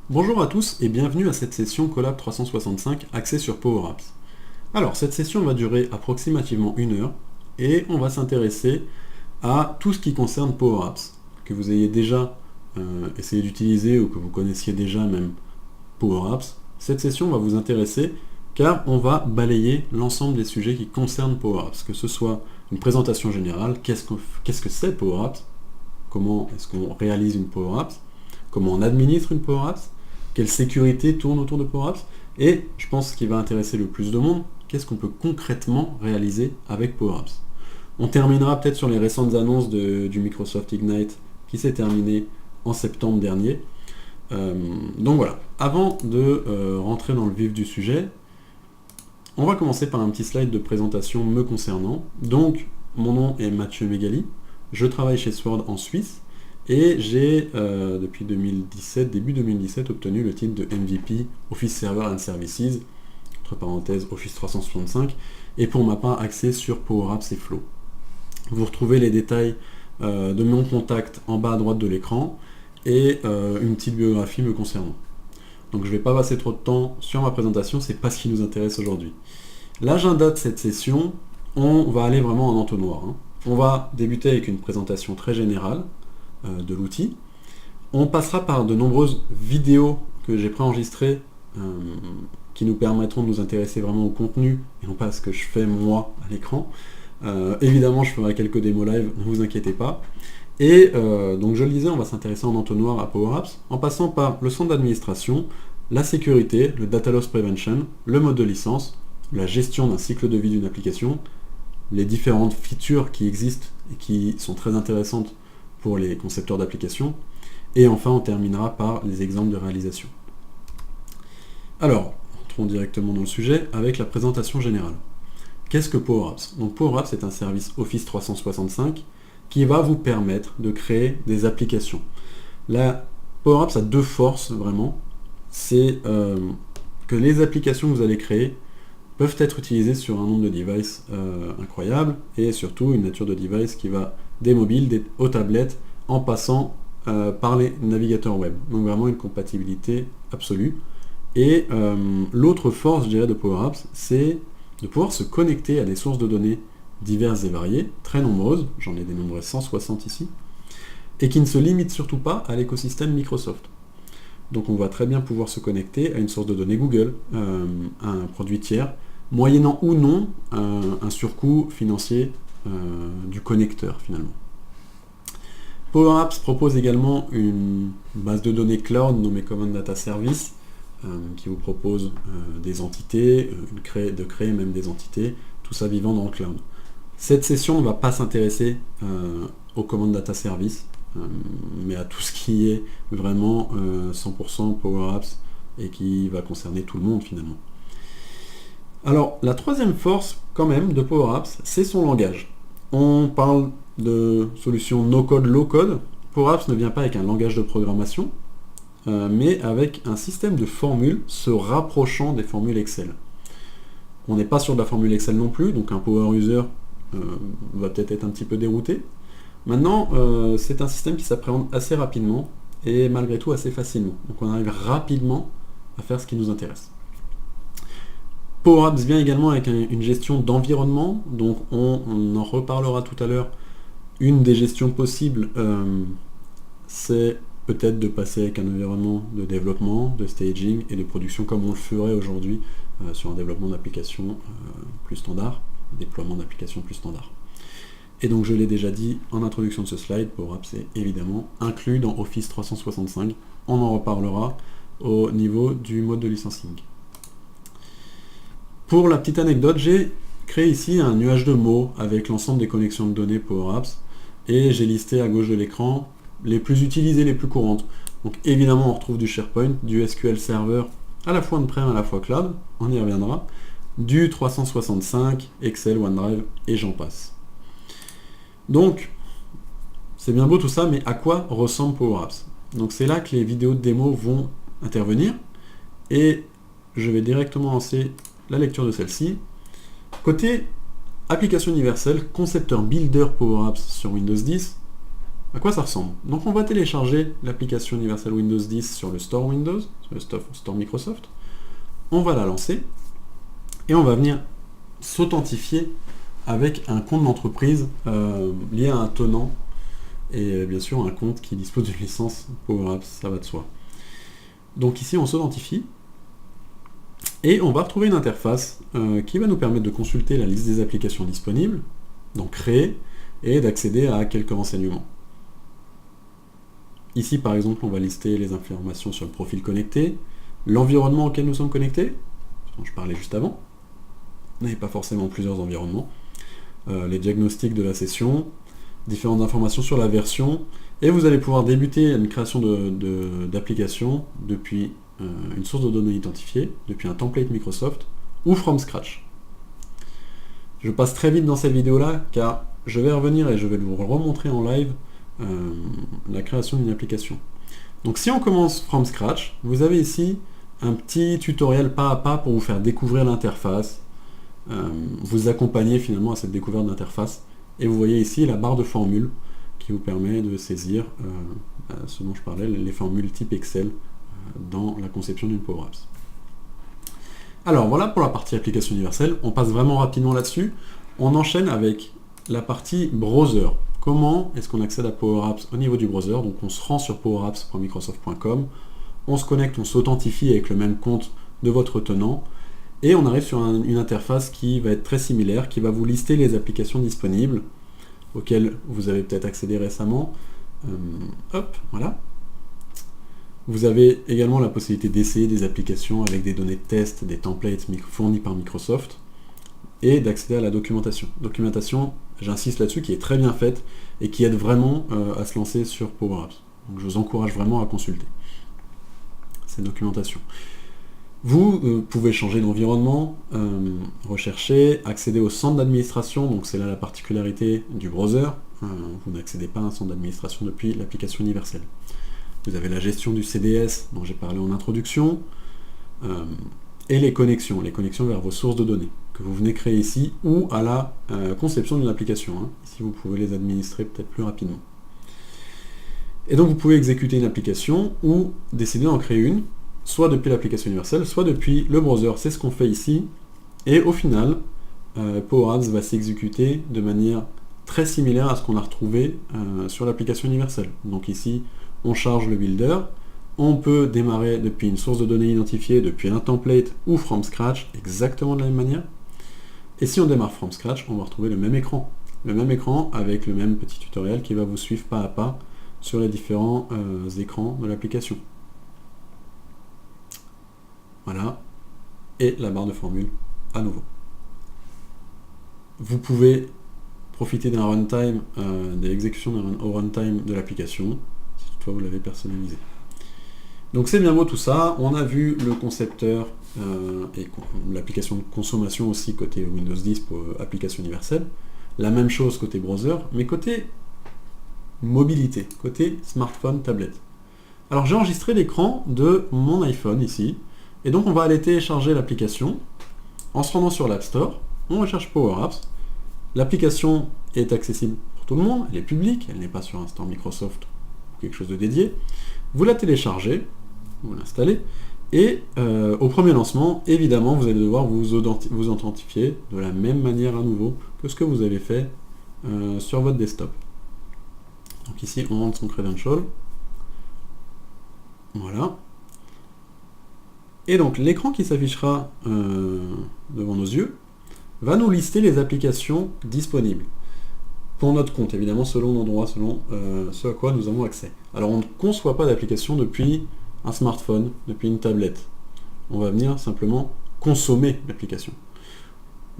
Bonjour à tous et bienvenue à cette session Collab 365 axée sur Power Apps. Alors cette session va durer approximativement 1 heure et on va s'intéresser à tout ce qui concerne Power Apps, que vous ayez déjà essayé d'utiliser ou que vous connaissiez déjà même Power Apps. Cette session va vous intéresser car on va balayer l'ensemble des sujets qui concernent Power Apps, que ce soit une présentation générale, qu'est-ce que c'est Power Apps, comment est-ce qu'on réalise une Power Apps, comment on administre une Power Apps, quelle sécurité tourne autour de Power Apps, et je pense ce qui va intéresser le plus de monde, qu'est-ce qu'on peut concrètement réaliser avec Power Apps. On terminera peut-être sur les récentes annonces du Microsoft Ignite qui s'est terminé en septembre dernier. Donc voilà, avant de rentrer dans le vif du sujet, on va commencer par un petit slide de présentation me concernant. Donc, mon nom est Mathieu Mégali, je travaille chez Sword en Suisse, et j'ai, depuis 2017, début 2017, obtenu le titre de MVP Office Server and Services, entre parenthèses Office 365, et pour ma part axé sur Power Apps et Flow. Vous retrouvez les détails de mon contact en bas à droite de l'écran, et une petite biographie me concernant. Donc je ne vais pas passer trop de temps sur ma présentation, c'est pas ce qui nous intéresse aujourd'hui. L'agenda de cette session, on va aller vraiment en entonnoir. On va débuter avec une présentation très générale de l'outil. On passera par de nombreuses vidéos que j'ai préenregistrées qui nous permettront de nous intéresser vraiment au contenu et non pas à ce que je fais moi à l'écran. Évidemment, je ferai quelques démos live, ne vous inquiétez pas. Et donc je le disais, on va s'intéresser en entonnoir à Power Apps, en passant par le centre d'administration, la sécurité, le data loss prevention, le mode de licence, la gestion d'un cycle de vie d'une application, les différentes features qui existent et qui sont très intéressantes pour les concepteurs d'applications, et enfin on terminera par les exemples de réalisation. Alors, entrons directement dans le sujet avec la présentation générale. Qu'est-ce que Power Apps? Donc Power Apps est un service Office 365 qui va vous permettre de créer des applications. La Power Apps a deux forces vraiment, c'est que les applications que vous allez créer peuvent être utilisées sur un nombre de devices incroyable, et surtout une nature de device qui va des mobiles aux tablettes en passant par les navigateurs web. Donc vraiment une compatibilité absolue. Et l'autre force, je dirais, de Power Apps, c'est de pouvoir se connecter à des sources de données diverses et variées, très nombreuses, j'en ai dénombré 160 ici, et qui ne se limitent surtout pas à l'écosystème Microsoft. Donc on va très bien pouvoir se connecter à une source de données Google, à un produit tiers, moyennant ou non un surcoût financier du connecteur finalement. Power Apps propose également une base de données cloud nommée Common Data Service qui vous propose des entités, de créer même des entités, tout ça vivant dans le cloud. Cette session ne va pas s'intéresser au Common Data Service, mais à tout ce qui est vraiment 100% Power Apps et qui va concerner tout le monde finalement. Alors, la troisième force, quand même, de Power Apps, c'est son langage. On parle de solution no-code, low-code. Power Apps ne vient pas avec un langage de programmation, mais avec un système de formules se rapprochant des formules Excel. On n'est pas sur de la formule Excel non plus, donc un Power User va peut-être être un petit peu dérouté. Maintenant, c'est un système qui s'appréhende assez rapidement, et malgré tout assez facilement. Donc on arrive rapidement à faire ce qui nous intéresse. Power Apps vient également avec une gestion d'environnement, donc on en reparlera tout à l'heure. Une des gestions possibles, c'est peut-être de passer avec un environnement de développement, de staging et de production comme on le ferait aujourd'hui sur un développement d'applications plus standard, un déploiement d'applications plus standard. Et donc je l'ai déjà dit en introduction de ce slide, Power Apps est évidemment inclus dans Office 365, on en reparlera au niveau du mode de licensing. Pour la petite anecdote, j'ai créé ici un nuage de mots avec l'ensemble des connexions de données Power Apps, et j'ai listé à gauche de l'écran les plus utilisées, les plus courantes. Donc évidemment on retrouve du SharePoint, du SQL Server, à la fois on-prem, à la fois cloud, on y reviendra, du 365, Excel, OneDrive, et j'en passe. Donc, c'est bien beau tout ça, mais à quoi ressemble Power Apps? Donc c'est là que les vidéos de démo vont intervenir, et je vais directement lancer la lecture de celle-ci. Côté application universelle, concepteur builder Power Apps sur Windows 10, à quoi ça ressemble. Donc on va télécharger l'application Universal Windows 10 sur le Store Windows, sur le Store Microsoft. On va la lancer et on va venir s'authentifier avec un compte d'entreprise lié à un tenant et bien sûr un compte qui dispose d'une licence Power Apps, ça va de soi. Donc ici on s'authentifie et on va retrouver une interface qui va nous permettre de consulter la liste des applications disponibles, donc créer, et d'accéder à quelques renseignements. Ici par exemple on va lister les informations sur le profil connecté, l'environnement auquel nous sommes connectés, dont je parlais juste avant, vous n'avez pas forcément plusieurs environnements, les diagnostics de la session, différentes informations sur la version, et vous allez pouvoir débuter une création d'application depuis une source de données identifiée, depuis un template Microsoft, ou from scratch. Je passe très vite dans cette vidéo-là, car je vais revenir et je vais vous remontrer en live la création d'une application. Donc si on commence from scratch, vous avez ici un petit tutoriel pas à pas pour vous faire découvrir l'interface, vous accompagner finalement à cette découverte d'interface, et vous voyez ici la barre de formule qui vous permet de saisir ce dont je parlais, les formules type Excel dans la conception d'une Power Apps. Alors voilà pour la partie application universelle, on passe vraiment rapidement là-dessus, on enchaîne avec la partie browser. Comment est-ce qu'on accède à Power Apps au niveau du browser? Donc on se rend sur powerapps.microsoft.com, on se connecte, on s'authentifie avec le même compte de votre tenant, et on arrive sur une interface qui va être très similaire, qui va vous lister les applications disponibles, auxquelles vous avez peut-être accédé récemment. Hop, voilà. Vous avez également la possibilité d'essayer des applications avec des données de test, des templates fournis par Microsoft, et d'accéder à la documentation. Documentation, j'insiste là-dessus, qui est très bien faite, et qui aide vraiment à se lancer sur Power Apps. Donc je vous encourage vraiment à consulter cette documentation. Vous pouvez changer d'environnement, rechercher, accéder au centre d'administration, donc c'est là la particularité du browser, vous n'accédez pas à un centre d'administration depuis l'application universelle. Vous avez la gestion du CDS, dont j'ai parlé en introduction, et les connexions vers vos sources de données, que vous venez créer ici, ou à la conception d'une application. Ici vous pouvez les administrer peut-être plus rapidement. Et donc vous pouvez exécuter une application, ou décider d'en créer une, soit depuis l'application universelle, soit depuis le browser. C'est ce qu'on fait ici. Et au final, Power Apps va s'exécuter de manière très similaire à ce qu'on a retrouvé sur l'application universelle. Donc ici, on charge le builder. On peut démarrer depuis une source de données identifiée, depuis un template ou from scratch, exactement de la même manière. Et si on démarre from scratch, on va retrouver le même écran. Le même écran avec le même petit tutoriel qui va vous suivre pas à pas sur les différents écrans de l'application. Voilà, et la barre de formule à nouveau. Vous pouvez profiter d'un runtime, de l'exécution d'un runtime de l'application, si toutefois vous l'avez personnalisé. Donc c'est bien beau tout ça, on a vu le concepteur et l'application de consommation aussi côté Windows 10 pour application universelle, la même chose côté browser, mais côté mobilité, côté smartphone, tablette. Alors j'ai enregistré l'écran de mon iPhone ici, et donc on va aller télécharger l'application en se rendant sur l'App Store, on recherche Power Apps, l'application est accessible pour tout le monde, elle est publique, elle n'est pas sur un store Microsoft ou quelque chose de dédié, vous la téléchargez, vous l'installez, et au premier lancement, évidemment, vous allez devoir vous authentifier de la même manière à nouveau que ce que vous avez fait sur votre desktop. Donc ici, on rentre son credential, voilà. Et donc l'écran qui s'affichera devant nos yeux va nous lister les applications disponibles. Pour notre compte, évidemment, selon l'endroit, selon ce à quoi nous avons accès. Alors on ne conçoit pas d'application depuis un smartphone, depuis une tablette. On va venir simplement consommer l'application.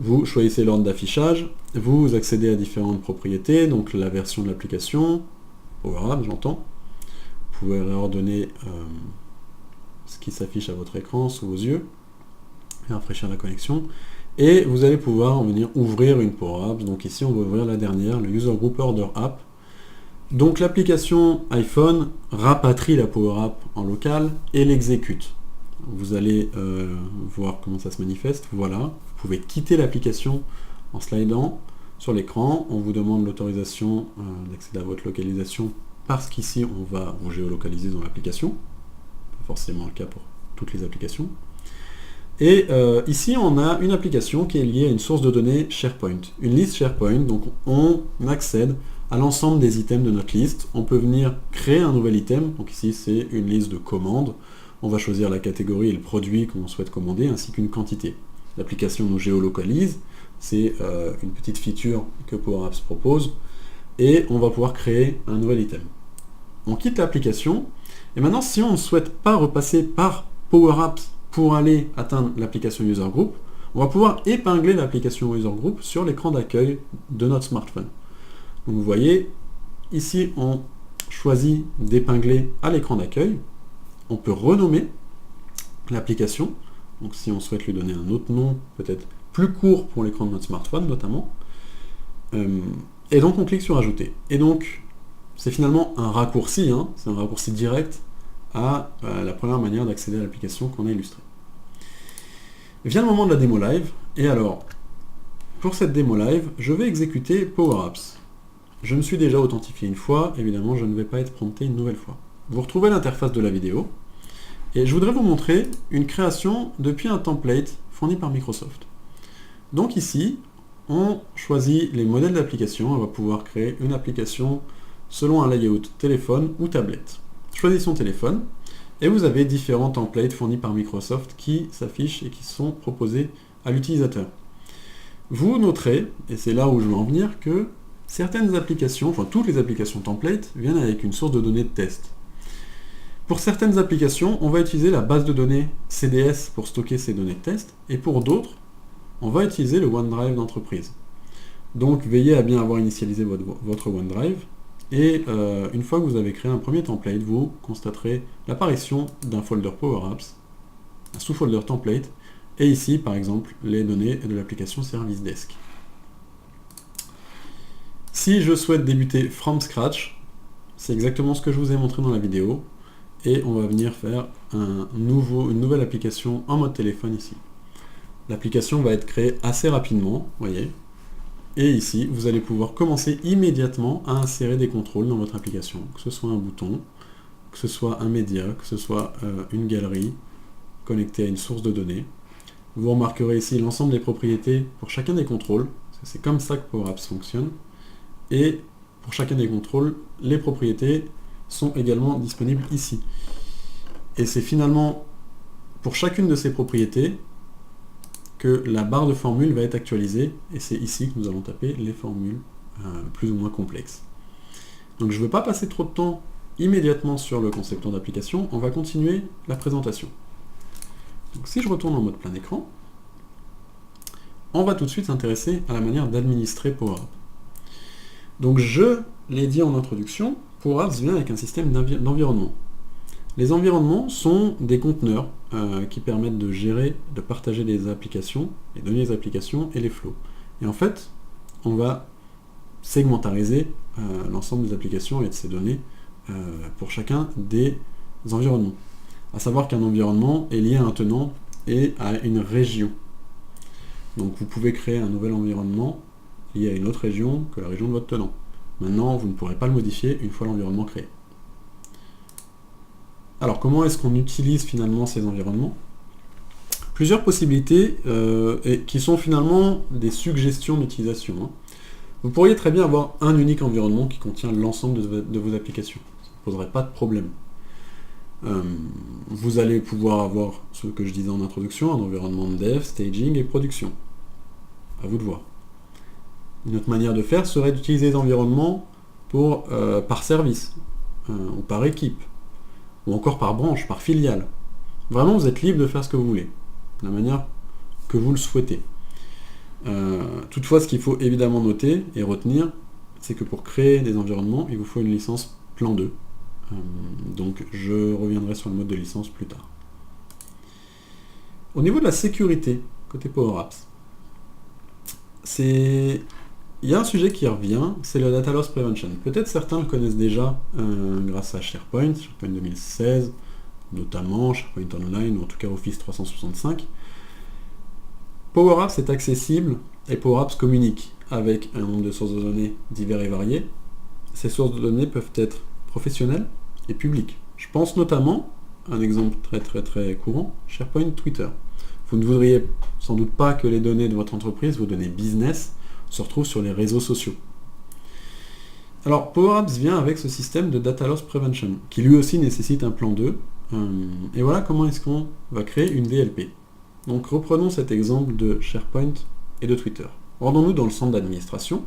Vous choisissez l'ordre d'affichage, vous accédez à différentes propriétés, donc la version de l'application, Power Apps j'entends. Vous pouvez réordonner ce qui s'affiche à votre écran sous vos yeux, et rafraîchir la connexion, et vous allez pouvoir venir ouvrir une Power Apps. Donc ici on va ouvrir la dernière, le User Group Order App. Donc l'application iPhone rapatrie la Power App en local et l'exécute. Vous allez voir comment ça se manifeste. Voilà, vous pouvez quitter l'application en slidant sur l'écran. On vous demande l'autorisation d'accéder à votre localisation parce qu'ici on va vous géolocaliser dans l'application, pas forcément le cas pour toutes les applications. Et ici on a une application qui est liée à une source de données SharePoint, une liste SharePoint, donc on accède à l'ensemble des items de notre liste. On peut venir créer un nouvel item, donc ici c'est une liste de commandes, on va choisir la catégorie et le produit qu'on souhaite commander, ainsi qu'une quantité. L'application nous géolocalise, c'est une petite feature que Power Apps propose, et on va pouvoir créer un nouvel item. On quitte l'application, et maintenant si on ne souhaite pas repasser par Power Apps pour aller atteindre l'application User Group, on va pouvoir épingler l'application User Group sur l'écran d'accueil de notre smartphone. Donc vous voyez, ici on choisit d'épingler à l'écran d'accueil. On peut renommer l'application, donc si on souhaite lui donner un autre nom, peut-être plus court pour l'écran de notre smartphone notamment, et donc on clique sur ajouter. Et donc c'est finalement un raccourci, c'est un raccourci direct à la première manière d'accéder à l'application qu'on a illustrée. Vient le moment de la démo live, et alors, pour cette démo live, je vais exécuter Power Apps. Je me suis déjà authentifié une fois, évidemment je ne vais pas être prompté une nouvelle fois. Vous retrouvez l'interface de la vidéo, et je voudrais vous montrer une création depuis un template fourni par Microsoft. Donc ici, on choisit les modèles d'application, on va pouvoir créer une application selon un layout téléphone ou tablette. Choisissez son téléphone, et vous avez différents templates fournis par Microsoft qui s'affichent et qui sont proposés à l'utilisateur. Vous noterez, et c'est là où je veux en venir, que certaines applications, enfin toutes les applications templates, viennent avec une source de données de test. Pour certaines applications, on va utiliser la base de données CDS pour stocker ces données de test, et pour d'autres, on va utiliser le OneDrive d'entreprise. Donc veillez à bien avoir initialisé votre OneDrive, et une fois que vous avez créé un premier template, vous constaterez l'apparition d'un folder Power Apps, un sous-folder template, et ici par exemple les données de l'application Service Desk. Si je souhaite débuter from scratch, c'est exactement ce que je vous ai montré dans la vidéo, et on va venir faire une nouvelle application en mode téléphone ici. L'application va être créée assez rapidement, voyez. Et ici, vous allez pouvoir commencer immédiatement à insérer des contrôles dans votre application, que ce soit un bouton, que ce soit un média, que ce soit une galerie connectée à une source de données. Vous remarquerez ici l'ensemble des propriétés pour chacun des contrôles, c'est comme ça que Power Apps fonctionne. Et pour chacun des contrôles, les propriétés sont également disponibles ici. Et c'est finalement pour chacune de ces propriétés que la barre de formules va être actualisée, et c'est ici que nous allons taper les formules plus ou moins complexes. Donc je ne veux pas passer trop de temps immédiatement sur le concepteur d'application, on va continuer la présentation. Donc si je retourne en mode plein écran, on va tout de suite s'intéresser à la manière d'administrer Power Apps. Donc je l'ai dit en introduction, Power Apps vient avec un système d'environnement. Les environnements sont des conteneurs qui permettent de gérer, de partager les applications, les données des applications et les flows. Et en fait, on va segmentariser l'ensemble des applications et de ces données pour chacun des environnements. À savoir qu'un environnement est lié à un tenant et à une région. Donc vous pouvez créer un nouvel environnement lié à une autre région que la région de votre tenant. Maintenant, vous ne pourrez pas le modifier une fois l'environnement créé. Alors, comment est-ce qu'on utilise finalement ces environnements? Plusieurs possibilités qui sont finalement des suggestions d'utilisation. Vous pourriez très bien avoir un unique environnement qui contient l'ensemble de vos applications. Ça ne poserait pas de problème. Vous allez pouvoir avoir ce que je disais en introduction, un environnement de dev, staging et production. À vous de voir. Une autre manière de faire serait d'utiliser des environnements par service, ou par équipe, ou encore par branche, par filiale. Vraiment, vous êtes libre de faire ce que vous voulez, de la manière que vous le souhaitez. Toutefois, ce qu'il faut évidemment noter et retenir, c'est que pour créer des environnements, il vous faut une licence Plan 2. Donc je reviendrai sur le mode de licence plus tard. Au niveau de la sécurité, côté Power Apps, il y a un sujet qui revient, c'est le Data Loss Prevention. Peut-être certains le connaissent déjà grâce à SharePoint 2016, notamment SharePoint Online, ou en tout cas Office 365. Power Apps est accessible et Power Apps communique avec un nombre de sources de données divers et variés. Ces sources de données peuvent être professionnel et public. Je pense notamment, un exemple très courant, SharePoint Twitter. Vous ne voudriez sans doute pas que les données de votre entreprise, vos données business, se retrouvent sur les réseaux sociaux. Alors Power Apps vient avec ce système de Data Loss Prevention, qui lui aussi nécessite un plan 2. Et voilà comment est-ce qu'on va créer une DLP. Donc reprenons cet exemple de SharePoint et de Twitter. Rendons-nous dans le centre d'administration.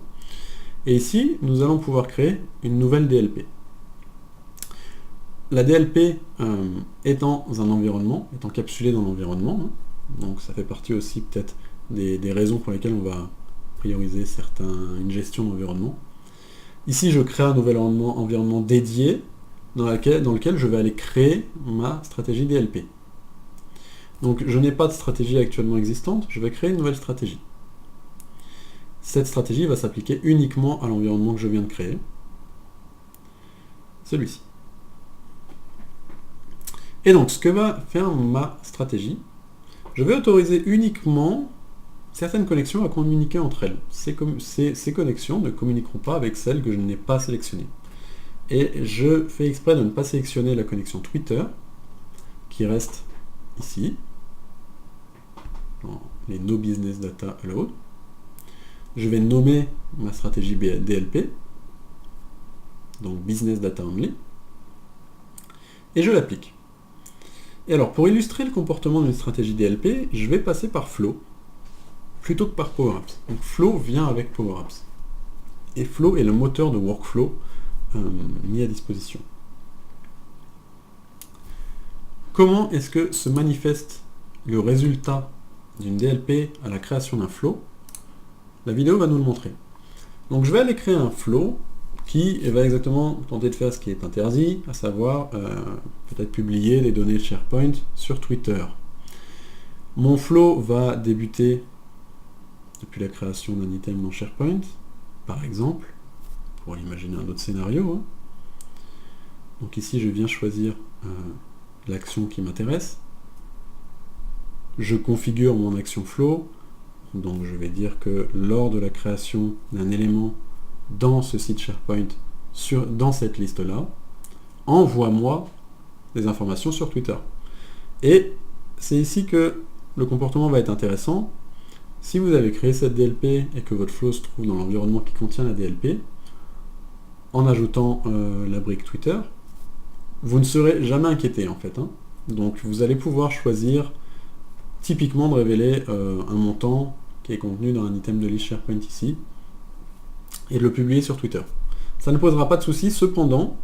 Et ici, nous allons pouvoir créer une nouvelle DLP. La DLP est dans un environnement, est encapsulée dans l'environnement. Donc ça fait partie aussi peut-être des raisons pour lesquelles on va prioriser une gestion d'environnement. Ici, je crée un nouvel environnement dédié dans lequel je vais aller créer ma stratégie DLP. Donc je n'ai pas de stratégie actuellement existante, je vais créer une nouvelle stratégie. Cette stratégie va s'appliquer uniquement à l'environnement que je viens de créer, celui-ci. Et donc ce que va faire ma stratégie, je vais autoriser uniquement certaines connexions à communiquer entre elles. Ces connexions ne communiqueront pas avec celles que je n'ai pas sélectionnées. Et je fais exprès de ne pas sélectionner la connexion Twitter, qui reste ici, dans les No Business Data Allowed. Je vais nommer ma stratégie DLP, donc Business Data Only, et je l'applique. Et alors, pour illustrer le comportement d'une stratégie DLP, je vais passer par Flow, plutôt que par Power Apps. Donc Flow vient avec Power Apps. Et Flow est le moteur de workflow mis à disposition. Comment est-ce que se manifeste le résultat d'une DLP à la création d'un flow? La vidéo va nous le montrer. Donc je vais aller créer un flow qui va exactement tenter de faire ce qui est interdit, à savoir peut-être publier des données de SharePoint sur Twitter. Mon flow va débuter depuis la création d'un item dans SharePoint, par exemple, pour imaginer un autre scénario. Donc ici, je viens choisir l'action qui m'intéresse. Je configure mon action flow, donc je vais dire que lors de la création d'un élément dans ce site SharePoint, dans cette liste-là, envoie-moi des informations sur Twitter. Et c'est ici que le comportement va être intéressant. Si vous avez créé cette DLP et que votre flow se trouve dans l'environnement qui contient la DLP, en ajoutant la brique Twitter, vous ne serez jamais inquiété en fait. Donc vous allez pouvoir choisir typiquement de révéler un montant qui est contenu dans un item de liste SharePoint ici, et de le publier sur Twitter. Ça ne posera pas de souci, cependant,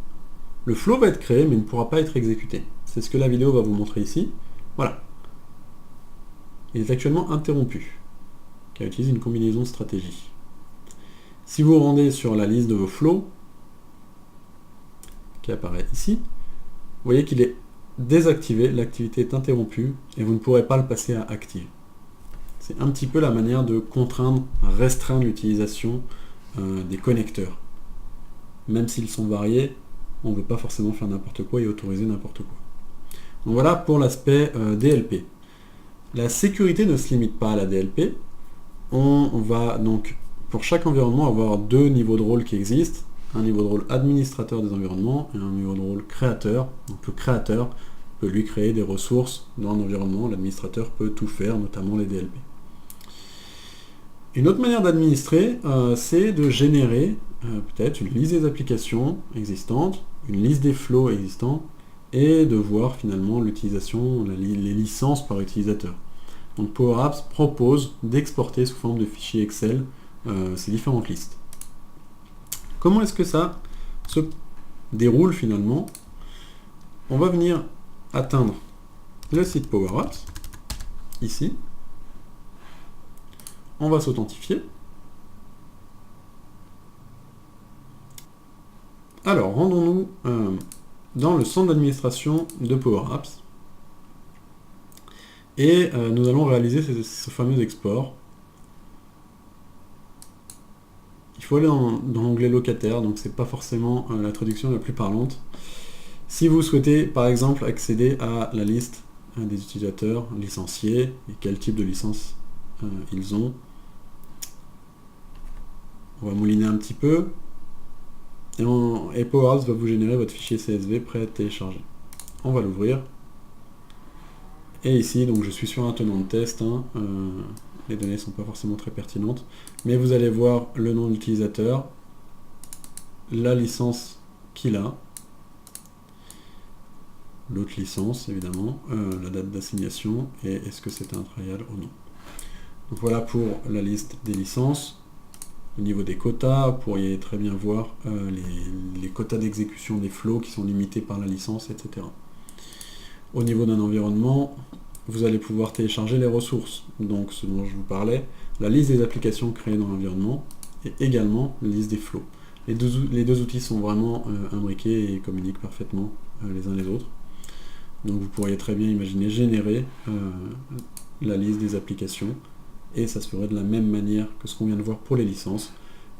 le flow va être créé mais ne pourra pas être exécuté. C'est ce que la vidéo va vous montrer ici. Voilà. Il est actuellement interrompu, car il utilise une combinaison de stratégies. Si vous vous rendez sur la liste de vos flows, qui apparaît ici, vous voyez qu'il est désactivé, l'activité est interrompue, et vous ne pourrez pas le passer à active. C'est un petit peu la manière de contraindre, restreindre l'utilisation des connecteurs. Même s'ils sont variés, on ne veut pas forcément faire n'importe quoi et autoriser n'importe quoi. Donc voilà pour l'aspect DLP. La sécurité ne se limite pas à la DLP. On va donc, pour chaque environnement, avoir deux niveaux de rôle qui existent. Un niveau de rôle administrateur des environnements et un niveau de rôle créateur. Donc le créateur peut lui créer des ressources dans un environnement. L'administrateur peut tout faire, notamment les DLP. Une autre manière d'administrer, c'est de générer peut-être une liste des applications existantes, une liste des flows existants, et de voir finalement l'utilisation, les licences par utilisateur. Donc Power Apps propose d'exporter sous forme de fichier Excel ces différentes listes. Comment est-ce que ça se déroule finalement? On va venir atteindre le site Power Apps, ici. On va s'authentifier. Alors, rendons-nous dans le centre d'administration de Power Apps. Et nous allons réaliser ce fameux export. Il faut aller dans l'onglet locataire, donc c'est pas forcément la traduction la plus parlante. Si vous souhaitez par exemple accéder à la liste des utilisateurs licenciés et quel type de licence ils ont, on va mouliner un petit peu. et PowerApps va vous générer votre fichier CSV prêt à être téléchargé. On va l'ouvrir. Et ici, donc je suis sur un tenant de test, hein, les données ne sont pas forcément très pertinentes, mais vous allez voir le nom de l'utilisateur, la licence qu'il a, l'autre licence évidemment, la date d'assignation, et est-ce que c'est un trial ou non. Donc voilà pour la liste des licences. Au niveau des quotas, vous pourriez très bien voir les quotas d'exécution des flows qui sont limités par la licence, etc. Au niveau d'un environnement, vous allez pouvoir télécharger les ressources, donc ce dont je vous parlais, la liste des applications créées dans l'environnement, et également la liste des flows. Les deux outils sont vraiment imbriqués et communiquent parfaitement les uns les autres. Donc vous pourriez très bien imaginer générer la liste des applications, et ça se ferait de la même manière que ce qu'on vient de voir pour les licences.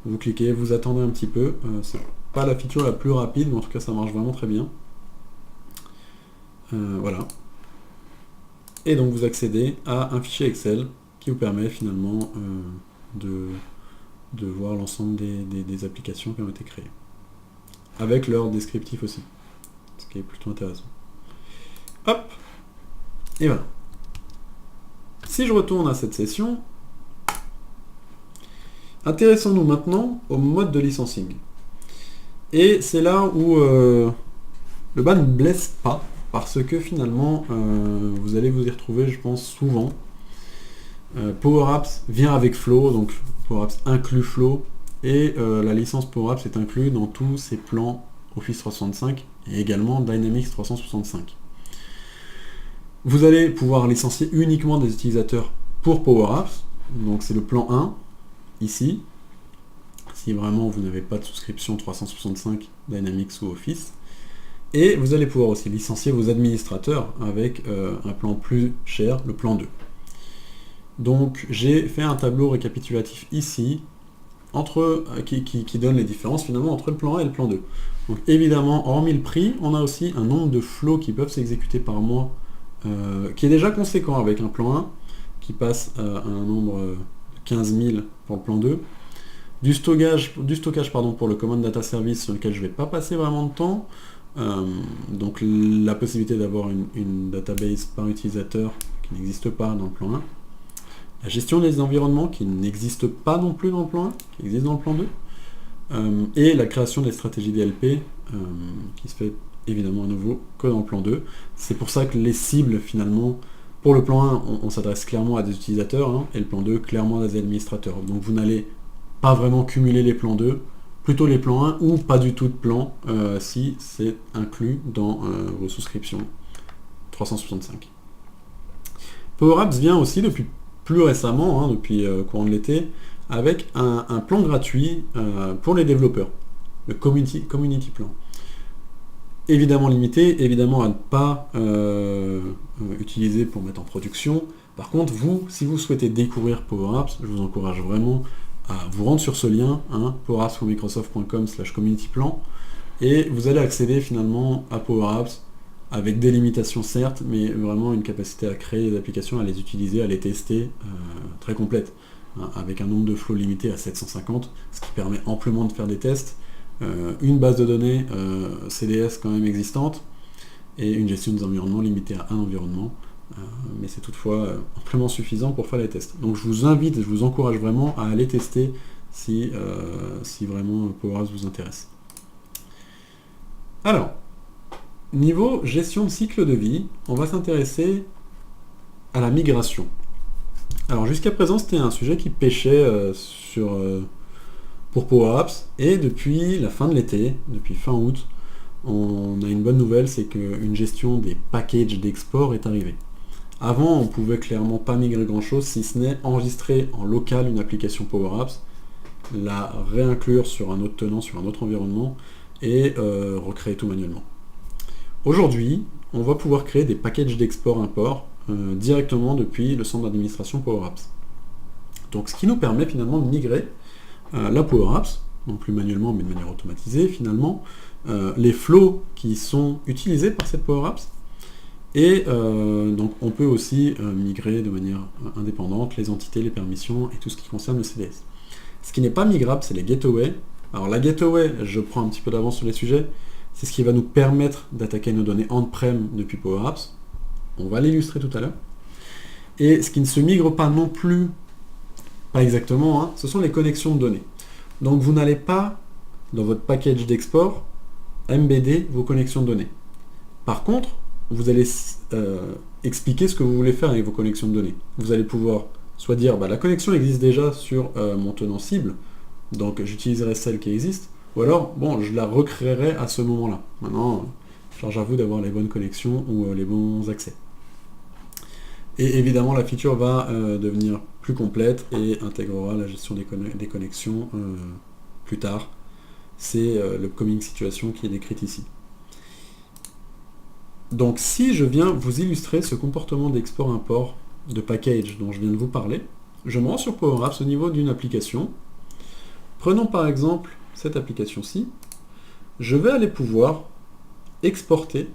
Vous cliquez, vous attendez un petit peu, c'est pas la feature la plus rapide, mais en tout cas ça marche vraiment très bien. Voilà. Et donc vous accédez à un fichier Excel qui vous permet finalement de voir l'ensemble des applications qui ont été créées. Avec leur descriptif aussi, ce qui est plutôt intéressant. Hop. Et voilà. Si je retourne à cette session, intéressons-nous maintenant au mode de licensing. Et c'est là où le bas ne blesse pas, parce que finalement, vous allez vous y retrouver, je pense, souvent. PowerApps vient avec Flow, donc PowerApps inclut Flow, et la licence PowerApps est inclue dans tous ces plans Office 365, et également Dynamics 365. Vous allez pouvoir licencier uniquement des utilisateurs pour PowerApps, donc c'est le plan 1, ici, si vraiment vous n'avez pas de souscription 365 Dynamics ou Office. Et vous allez pouvoir aussi licencier vos administrateurs avec un plan plus cher, le plan 2. Donc j'ai fait un tableau récapitulatif ici, qui donne les différences finalement entre le plan 1 et le plan 2. Donc évidemment, hormis le prix, on a aussi un nombre de flows qui peuvent s'exécuter par mois, qui est déjà conséquent avec un plan 1, qui passe à un nombre de 15 000 pour le plan 2. Du stockage pour le Common Data Service sur lequel je ne vais pas passer vraiment de temps. Donc la possibilité d'avoir une database par utilisateur qui n'existe pas dans le plan 1. La gestion des environnements qui n'existe pas non plus dans le plan 1, qui existe dans le plan 2. Et la création des stratégies DLP qui se fait évidemment à nouveau que dans le plan 2. C'est pour ça que les cibles finalement, pour le plan 1, on s'adresse clairement à des utilisateurs, hein, et le plan 2 clairement à des administrateurs. Donc vous n'allez pas vraiment cumuler les plans 2, plutôt les plans 1 ou pas du tout de plan si c'est inclus dans vos souscriptions 365. PowerApps vient aussi depuis plus récemment, hein, depuis courant de l'été, avec un plan gratuit pour les développeurs, le Community Plan. Évidemment limité, évidemment à ne pas utiliser pour mettre en production. Par contre, si vous souhaitez découvrir PowerApps, je vous encourage vraiment à vous rendre sur ce lien, hein, powerapps.microsoft.com/communityplan, et vous allez accéder finalement à PowerApps avec des limitations certes, mais vraiment une capacité à créer des applications, à les utiliser, à les tester très complète, hein, avec un nombre de flows limité à 750, ce qui permet amplement de faire des tests, une base de données CDS quand même existante, et une gestion des environnements limitée à un environnement, mais c'est toutefois amplement suffisant pour faire les tests. Donc je vous invite, je vous encourage vraiment à aller tester si vraiment PowerApps vous intéresse. Alors, niveau gestion de cycle de vie, on va s'intéresser à la migration. Alors jusqu'à présent, c'était un sujet qui pêchait pour PowerApps, et depuis la fin de l'été, depuis fin août, on a une bonne nouvelle, c'est qu'une gestion des packages d'export est arrivée. Avant, on pouvait clairement pas migrer grand chose, si ce n'est enregistrer en local une application PowerApps, la réinclure sur un autre tenant, sur un autre environnement, et recréer tout manuellement. Aujourd'hui, on va pouvoir créer des packages d'export-import directement depuis le centre d'administration PowerApps. Donc ce qui nous permet finalement de migrer la PowerApps, non plus manuellement mais de manière automatisée finalement, les flows qui sont utilisés par cette PowerApps, et donc on peut aussi migrer de manière indépendante les entités, les permissions et tout ce qui concerne le CDS. Ce qui n'est pas migrable, c'est les gateways, Alors la gateway, je prends un petit peu d'avance sur les sujets, c'est ce qui va nous permettre d'attaquer nos données on-prem depuis Power Apps. On va l'illustrer tout à l'heure. Et ce qui ne se migre pas non plus, pas exactement, hein, ce sont les connexions de données. Donc vous n'allez pas, dans votre package d'export, embedder vos connexions de données. Par contre, vous allez expliquer ce que vous voulez faire avec vos connexions de données. Vous allez pouvoir soit dire, la connexion existe déjà sur mon tenant cible, donc j'utiliserai celle qui existe, ou alors, je la recréerai à ce moment-là. Maintenant, charge à vous d'avoir les bonnes connexions ou les bons accès. Et évidemment, la feature va devenir plus complète et intégrera la gestion des connexions plus tard. C'est l'upcoming situation qui est décrite ici. Donc si je viens vous illustrer ce comportement d'export-import de package dont je viens de vous parler, je me rends sur Power Apps au niveau d'une application. Prenons par exemple cette application-ci. Je vais aller pouvoir exporter,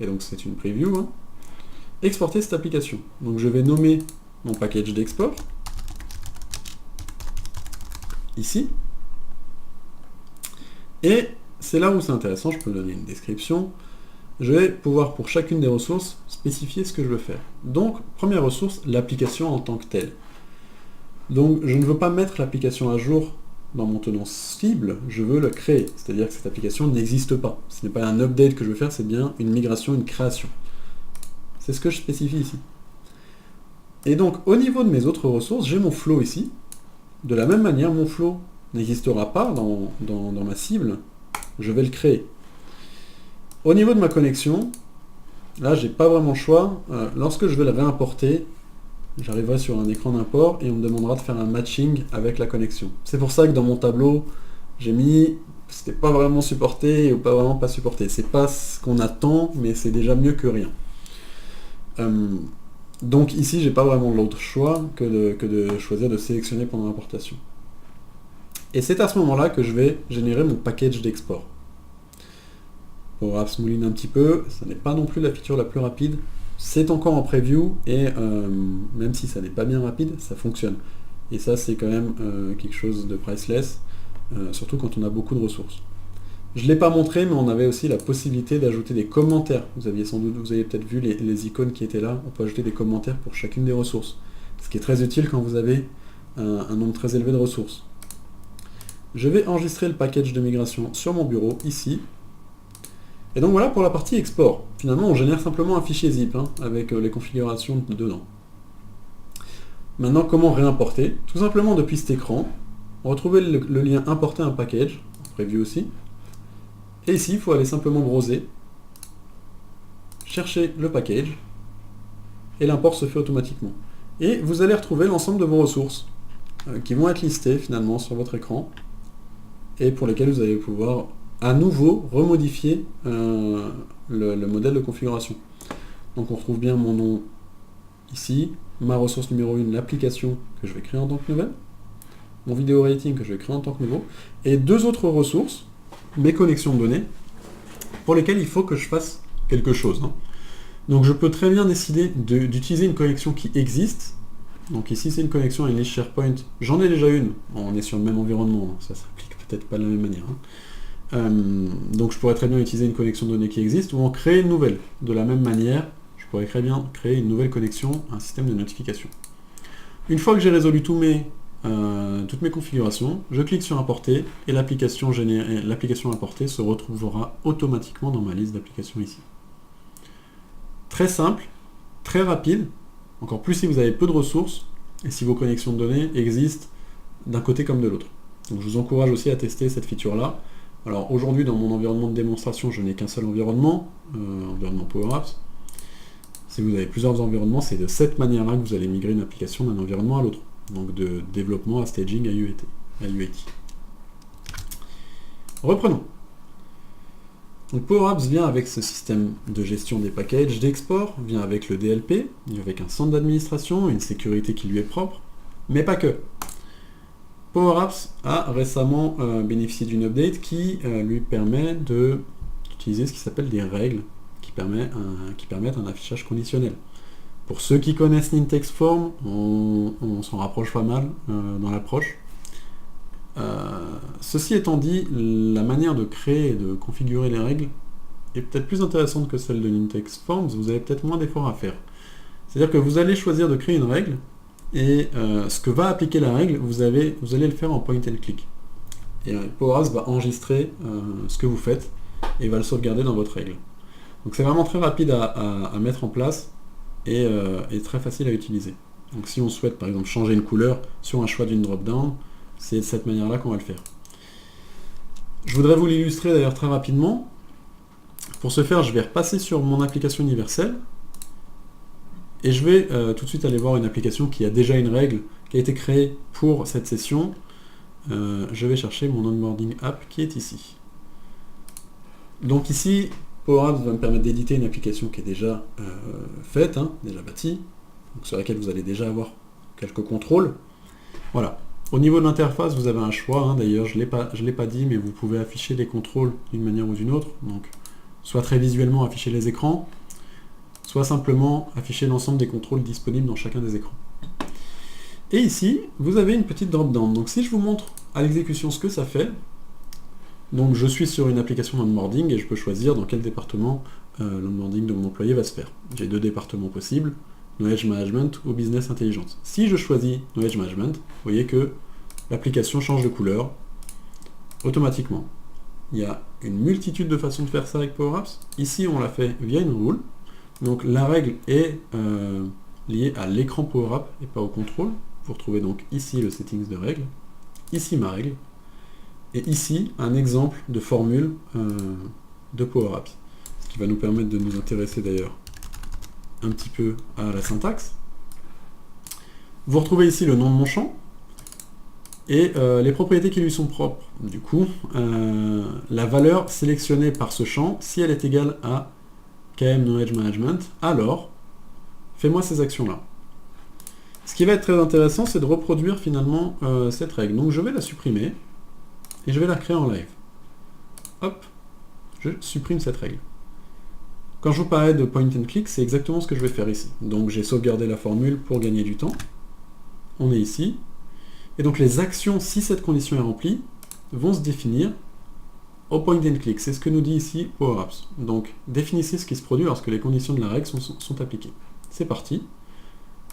et donc c'est une preview, hein, exporter cette application. Donc je vais nommer mon package d'export, ici, et c'est là où c'est intéressant, je peux donner une description. Je vais pouvoir pour chacune des ressources spécifier ce que je veux faire. Donc, première ressource, l'application en tant que telle. Donc, je ne veux pas mettre l'application à jour dans mon tenant cible, je veux le créer. C'est-à-dire que cette application n'existe pas. Ce n'est pas un update que je veux faire, c'est bien une migration, une création. C'est ce que je spécifie ici. Et donc, au niveau de mes autres ressources, j'ai mon flow ici. De la même manière, mon flow n'existera pas dans ma cible, je vais le créer. Au niveau de ma connexion, là, j'ai pas vraiment le choix. Lorsque je vais le réimporter, j'arriverai sur un écran d'import et on me demandera de faire un matching avec la connexion. C'est pour ça que dans mon tableau, j'ai mis c'était pas vraiment supporté ou pas vraiment pas supporté. C'est pas ce qu'on attend, mais c'est déjà mieux que rien. Donc ici, j'ai pas vraiment l'autre choix que de choisir de sélectionner pendant l'importation. Et c'est à ce moment-là que je vais générer mon package d'export. Power Apps mouline un petit peu, ça n'est pas non plus la feature la plus rapide, c'est encore en preview, et même si ça n'est pas bien rapide, ça fonctionne. Et ça, c'est quand même quelque chose de priceless, surtout quand on a beaucoup de ressources. Je ne l'ai pas montré, mais on avait aussi la possibilité d'ajouter des commentaires. Vous avez peut-être vu les icônes qui étaient là, on peut ajouter des commentaires pour chacune des ressources. Ce qui est très utile quand vous avez un nombre très élevé de ressources. Je vais enregistrer le package de migration sur mon bureau, ici. Et donc voilà pour la partie export. Finalement, on génère simplement un fichier zip, avec les configurations dedans. Maintenant, comment réimporter? Tout simplement depuis cet écran, retrouver le lien importer un package, prévu aussi. Et ici, il faut aller simplement browser, chercher le package, et l'import se fait automatiquement. Et vous allez retrouver l'ensemble de vos ressources, qui vont être listées finalement sur votre écran, et pour lesquelles vous allez pouvoir à nouveau remodifier le modèle de configuration. Donc on retrouve bien mon nom ici, ma ressource numéro 1, l'application que je vais créer en tant que nouvelle, mon vidéo rating que je vais créer en tant que nouveau, et deux autres ressources, mes connexions de données, pour lesquelles il faut que je fasse quelque chose. Donc je peux très bien décider d'utiliser une connexion qui existe. Donc ici c'est une connexion à une liste SharePoint, j'en ai déjà une, on est sur le même environnement, ça s'applique peut-être pas de la même manière. Donc je pourrais très bien utiliser une connexion de données qui existe ou en créer une nouvelle. De la même manière, je pourrais très bien créer une nouvelle connexion à un système de notification. Une fois que j'ai résolu toutes mes configurations, je clique sur importer et l'application importée se retrouvera automatiquement dans ma liste d'applications ici. Très simple, très rapide, encore plus si vous avez peu de ressources et si vos connexions de données existent d'un côté comme de l'autre. Donc je vous encourage aussi à tester cette feature-là. Alors aujourd'hui, dans mon environnement de démonstration, je n'ai qu'un seul environnement, environnement Power Apps. Si vous avez plusieurs environnements, c'est de cette manière-là que vous allez migrer une application d'un environnement à l'autre. Donc de développement à staging à UAT. Reprenons. Donc Power Apps vient avec ce système de gestion des packages d'export, vient avec le DLP, avec un centre d'administration, une sécurité qui lui est propre, mais pas que. Power Apps a récemment bénéficié d'une update qui lui permet d'utiliser ce qui s'appelle des règles qui permettent un affichage conditionnel. Pour ceux qui connaissent Nintex Form, on s'en rapproche pas mal dans l'approche. Ceci étant dit, la manière de créer et de configurer les règles est peut-être plus intéressante que celle de Nintex Forms, vous avez peut-être moins d'efforts à faire. C'est-à-dire que vous allez choisir de créer une règle, et ce que va appliquer la règle, vous allez le faire en point and click. Et Power Apps va enregistrer ce que vous faites, et va le sauvegarder dans votre règle. Donc c'est vraiment très rapide à mettre en place, et très facile à utiliser. Donc si on souhaite par exemple changer une couleur sur un choix d'une drop-down, c'est de cette manière-là qu'on va le faire. Je voudrais vous l'illustrer d'ailleurs très rapidement. Pour ce faire, je vais repasser sur mon application universelle, et je vais tout de suite aller voir une application qui a déjà une règle, qui a été créée pour cette session. Je vais chercher mon onboarding app qui est ici. Donc ici, Power Apps va me permettre d'éditer une application qui est déjà faite, déjà bâtie, donc sur laquelle vous allez déjà avoir quelques contrôles. Voilà. Au niveau de l'interface, vous avez un choix, d'ailleurs je ne l'ai pas dit, mais vous pouvez afficher les contrôles d'une manière ou d'une autre, donc soit très visuellement afficher les écrans, soit simplement afficher l'ensemble des contrôles disponibles dans chacun des écrans. Et ici, vous avez une petite drop-down. Donc si je vous montre à l'exécution ce que ça fait, donc je suis sur une application d'onboarding et je peux choisir dans quel département l'onboarding de mon employé va se faire. J'ai deux départements possibles, Knowledge Management ou Business Intelligence. Si je choisis Knowledge Management, vous voyez que l'application change de couleur automatiquement. Il y a une multitude de façons de faire ça avec Power Apps. Ici, on l'a fait via une rule. Donc la règle est liée à l'écran Power App et pas au contrôle. Vous retrouvez donc ici le settings de règle, ici ma règle, et ici un exemple de formule de Power Apps. Ce qui va nous permettre de nous intéresser d'ailleurs un petit peu à la syntaxe. Vous retrouvez ici le nom de mon champ et les propriétés qui lui sont propres. Du coup, la valeur sélectionnée par ce champ, si elle est égale à KM Knowledge Management, alors fais-moi ces actions-là. Ce qui va être très intéressant, c'est de reproduire finalement cette règle. Donc je vais la supprimer et je vais la créer en live. Hop, je supprime cette règle. Quand je vous parlais de point and click, c'est exactement ce que je vais faire ici. Donc j'ai sauvegardé la formule pour gagner du temps. On est ici. Et donc les actions, si cette condition est remplie, vont se définir au point and click. C'est ce que nous dit ici Power Apps. Donc définissez ce qui se produit lorsque les conditions de la règle sont appliquées. C'est parti.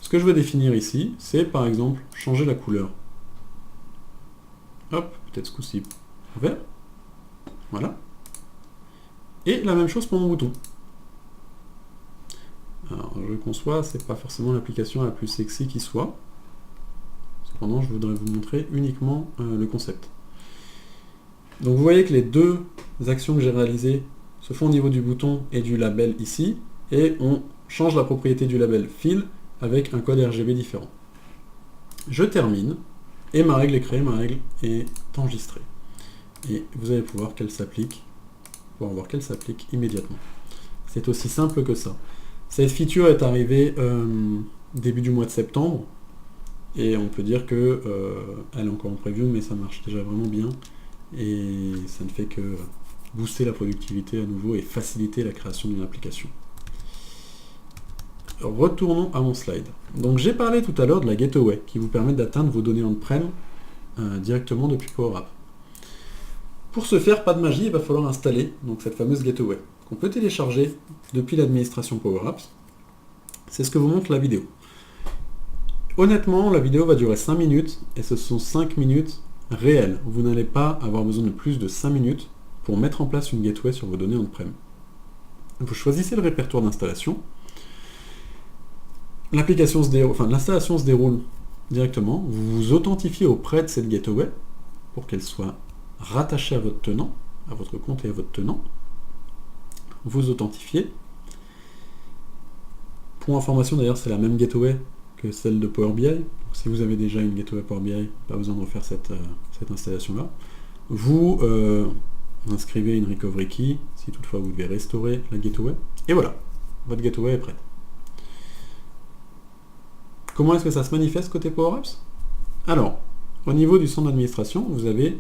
Ce que je veux définir ici, c'est par exemple changer la couleur. Hop, peut-être ce coup-ci vert. Voilà. Et la même chose pour mon bouton. Alors, je conçois, c'est pas forcément l'application la plus sexy qui soit. Cependant, je voudrais vous montrer uniquement le concept. Donc vous voyez que les deux actions que j'ai réalisées se font au niveau du bouton et du label ici, et on change la propriété du label Fill avec un code RGB différent. Je termine, et ma règle est créée, ma règle est enregistrée. Et vous allez pouvoir voir qu'elle s'applique immédiatement. C'est aussi simple que ça. Cette feature est arrivée début du mois de septembre, et on peut dire que elle est encore en preview, mais ça marche déjà vraiment bien, et ça ne fait que booster la productivité à nouveau et faciliter la création d'une application. Retournons à mon slide. Donc j'ai parlé tout à l'heure de la gateway qui vous permet d'atteindre vos données on-prem directement depuis Power App. Pour ce faire, pas de magie, il va falloir installer donc cette fameuse gateway qu'on peut télécharger depuis l'administration Power Apps. C'est ce que vous montre la vidéo. Honnêtement, la vidéo va durer 5 minutes et ce sont 5 minutes réelles. Vous n'allez pas avoir besoin de plus de 5 minutes pour mettre en place une gateway sur vos données on-prem. Vous choisissez le répertoire d'installation. L'application se déroule, l'installation se déroule directement. Vous vous authentifiez auprès de cette gateway pour qu'elle soit rattachée à votre tenant, à votre compte et à votre tenant. Vous authentifiez. Pour information d'ailleurs, c'est la même gateway que celle de Power BI. Donc, si vous avez déjà une gateway Power BI, pas besoin de refaire cette installation-là. Vous inscrivez une recovery key, si toutefois vous devez restaurer la gateway. Et voilà, votre gateway est prête. Comment est-ce que ça se manifeste côté Power Apps? Alors, au niveau du centre d'administration, vous avez,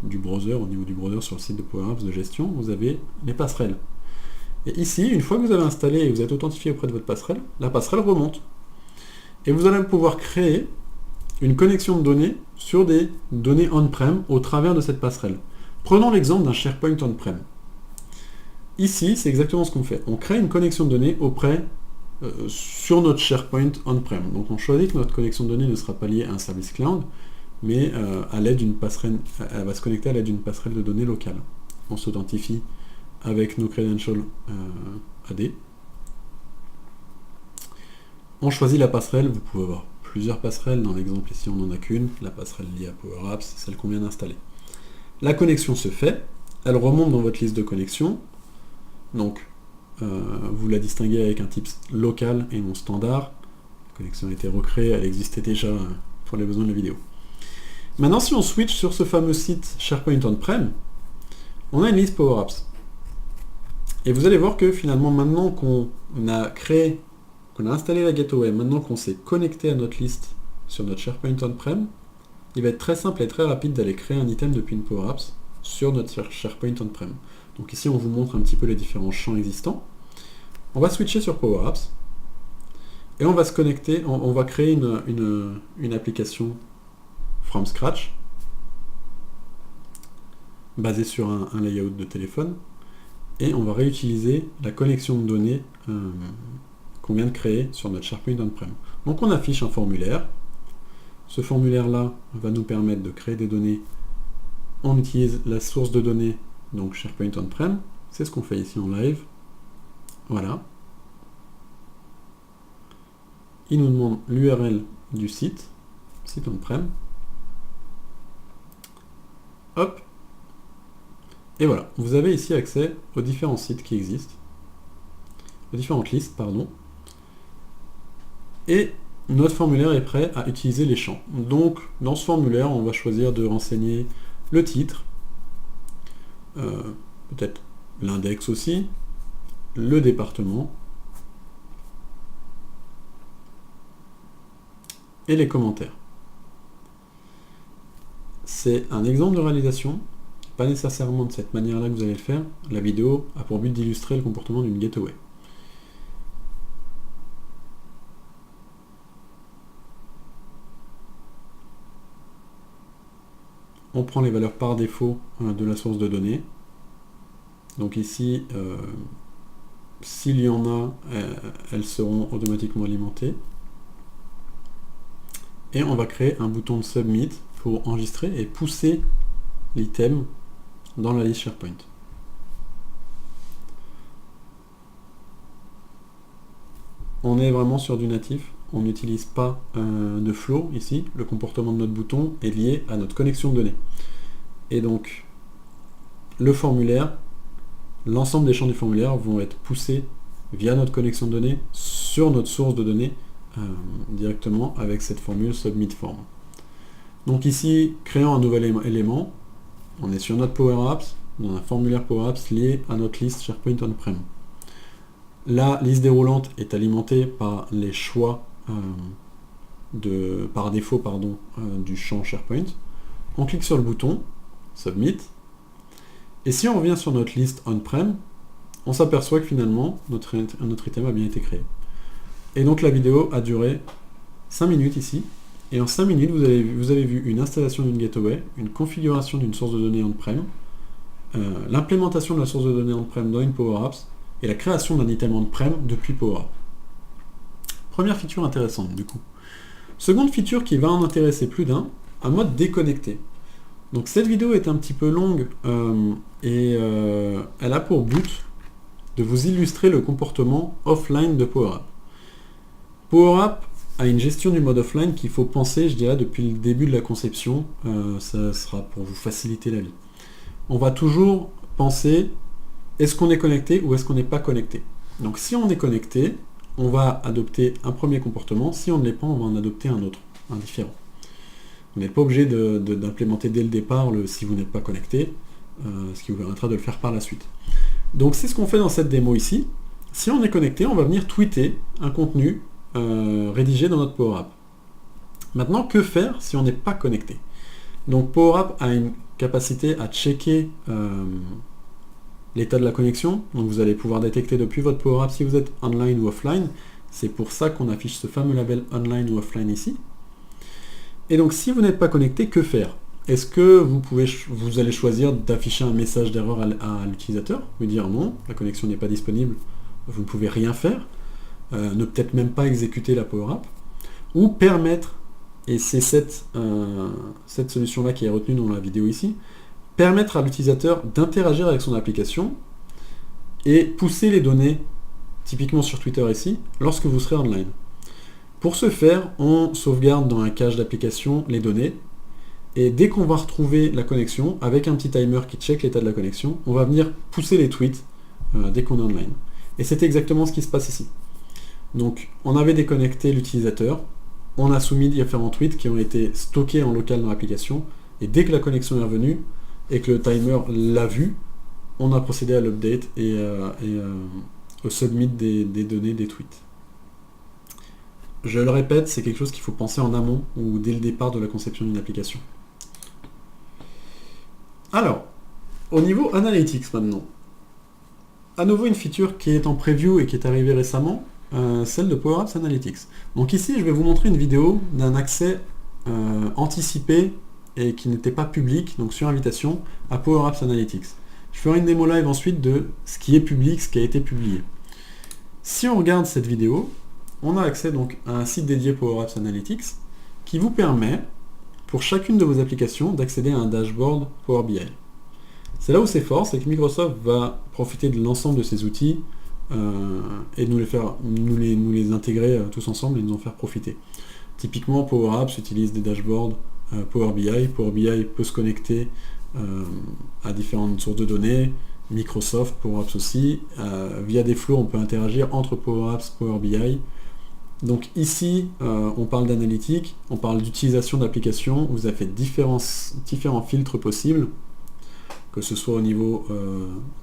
du browser, au niveau du browser sur le site de Power Apps de gestion, vous avez les passerelles. Et ici, une fois que vous avez installé et que vous êtes authentifié auprès de votre passerelle, la passerelle remonte. Et vous allez pouvoir créer une connexion de données sur des données on-prem au travers de cette passerelle. Prenons l'exemple d'un SharePoint on-prem. Ici, c'est exactement ce qu'on fait. On crée une connexion de données sur notre SharePoint on-prem. Donc on choisit que notre connexion de données ne sera pas liée à un service cloud, mais à l'aide d'une passerelle, elle va se connecter à l'aide d'une passerelle de données locale. On s'authentifie avec nos credentials AD. On choisit la passerelle, vous pouvez avoir plusieurs passerelles, dans l'exemple ici on n'en a qu'une, la passerelle liée à Power Apps, celle qu'on vient d'installer. La connexion se fait, elle remonte dans votre liste de connexions, donc vous la distinguez avec un type local et non standard. La connexion a été recréée, elle existait déjà pour les besoins de la vidéo. Maintenant, si on switch sur ce fameux site SharePoint On-Prem, on a une liste Power Apps. Et vous allez voir que finalement, maintenant qu'on a installé la gateway, maintenant qu'on s'est connecté à notre liste sur notre SharePoint On-Prem, il va être très simple et très rapide d'aller créer un item depuis une Power Apps sur notre SharePoint On-Prem. Donc ici, on vous montre un petit peu les différents champs existants. On va switcher sur Power Apps et on va se connecter, on va créer une application from scratch basée sur un layout de téléphone et on va réutiliser la connexion de données qu'on vient de créer sur notre SharePoint On-Prem. Donc on affiche un formulaire. Ce formulaire-là va nous permettre de créer des données. On utilise la source de données, donc SharePoint On-Prem. C'est ce qu'on fait ici en live. Voilà. Il nous demande l'URL du site on-prem. Hop. Et voilà, vous avez ici accès aux différents sites qui existent, aux différentes listes, pardon. Et notre formulaire est prêt à utiliser les champs. Donc, dans ce formulaire, on va choisir de renseigner le titre, peut-être l'index aussi, le département, et les commentaires. C'est un exemple de réalisation, pas nécessairement de cette manière-là que vous allez le faire. La vidéo a pour but d'illustrer le comportement d'une gateway. On prend les valeurs par défaut de la source de données. Donc ici, s'il y en a, elles seront automatiquement alimentées. Et on va créer un bouton de Submit pour enregistrer et pousser l'item dans la liste SharePoint. On est vraiment sur du natif, on n'utilise pas de flow ici, le comportement de notre bouton est lié à notre connexion de données. Et donc, le formulaire, l'ensemble des champs du formulaire vont être poussés via notre connexion de données sur notre source de données directement avec cette formule Submit Form. Donc ici, créant un nouvel élément, on est sur notre Power Apps, dans un formulaire Power Apps lié à notre liste SharePoint On-Prem. La liste déroulante est alimentée par les choix par défaut du champ SharePoint. On clique sur le bouton Submit. Et si on revient sur notre liste On-Prem, on s'aperçoit que finalement, notre item a bien été créé. Et donc la vidéo a duré 5 minutes ici. Et en 5 minutes, vous avez vu une installation d'une gateway, une configuration d'une source de données on-prem, l'implémentation de la source de données on-prem dans une Power Apps, et la création d'un item on-prem depuis Power Apps. Première feature intéressante du coup. Seconde feature qui va en intéresser plus d'un, un mode déconnecté. Donc cette vidéo est un petit peu longue et elle a pour but de vous illustrer le comportement offline de Power Apps. Power Apps a une gestion du mode offline qu'il faut penser, je dirais, depuis le début de la conception. Ça sera pour vous faciliter la vie. On va toujours penser, est-ce qu'on est connecté ou est-ce qu'on n'est pas connecté? Donc si on est connecté, on va adopter un premier comportement. Si on ne l'est pas, on va en adopter un autre, un différent. Vous n'êtes pas obligé d'implémenter dès le départ le si vous n'êtes pas connecté, ce qui vous permettra de le faire par la suite. Donc c'est ce qu'on fait dans cette démo ici. Si on est connecté, on va venir tweeter un contenu rédigé dans notre Power App. Maintenant, que faire si on n'est pas connecté? Donc Power App a une capacité à checker l'état de la connexion. Donc vous allez pouvoir détecter depuis votre Power App si vous êtes online ou offline. C'est pour ça qu'on affiche ce fameux label online ou offline ici. Et donc si vous n'êtes pas connecté, que faire? Est-ce que vous allez choisir d'afficher un message d'erreur à l'utilisateur, lui dire non, la connexion n'est pas disponible, vous ne pouvez rien faire, ne peut-être même pas exécuter la Power App, ou permettre, et c'est cette solution-là qui est retenue dans la vidéo ici, permettre à l'utilisateur d'interagir avec son application et pousser les données, typiquement sur Twitter ici, lorsque vous serez online. Pour ce faire, on sauvegarde dans un cache d'application les données, et dès qu'on va retrouver la connexion, avec un petit timer qui check l'état de la connexion, on va venir pousser les tweets dès qu'on est online. Et c'est exactement ce qui se passe ici. Donc, on avait déconnecté l'utilisateur, on a soumis différents tweets qui ont été stockés en local dans l'application, et dès que la connexion est revenue, et que le timer l'a vu, on a procédé à l'update et au submit des données des tweets. Je le répète, c'est quelque chose qu'il faut penser en amont ou dès le départ de la conception d'une application. Alors, au niveau Analytics maintenant, à nouveau une feature qui est en preview et qui est arrivée récemment, celle de Power Apps Analytics. Donc ici, je vais vous montrer une vidéo d'un accès anticipé et qui n'était pas public, donc sur invitation, à Power Apps Analytics. Je ferai une démo live ensuite de ce qui est public, ce qui a été publié. Si on regarde cette vidéo, on a accès donc à un site dédié Power Apps Analytics qui vous permet, pour chacune de vos applications, d'accéder à un dashboard Power BI. C'est là où c'est fort, c'est que Microsoft va profiter de l'ensemble de ces outils et nous les intégrer tous ensemble et nous en faire profiter. Typiquement, Power Apps utilise des dashboards Power BI. Power BI peut se connecter à différentes sources de données. Microsoft, Power Apps aussi. Via des flows, on peut interagir entre Power Apps, Power BI. Donc ici, on parle d'analytique, on parle d'utilisation d'applications. Vous avez différents filtres possibles, que ce soit au niveau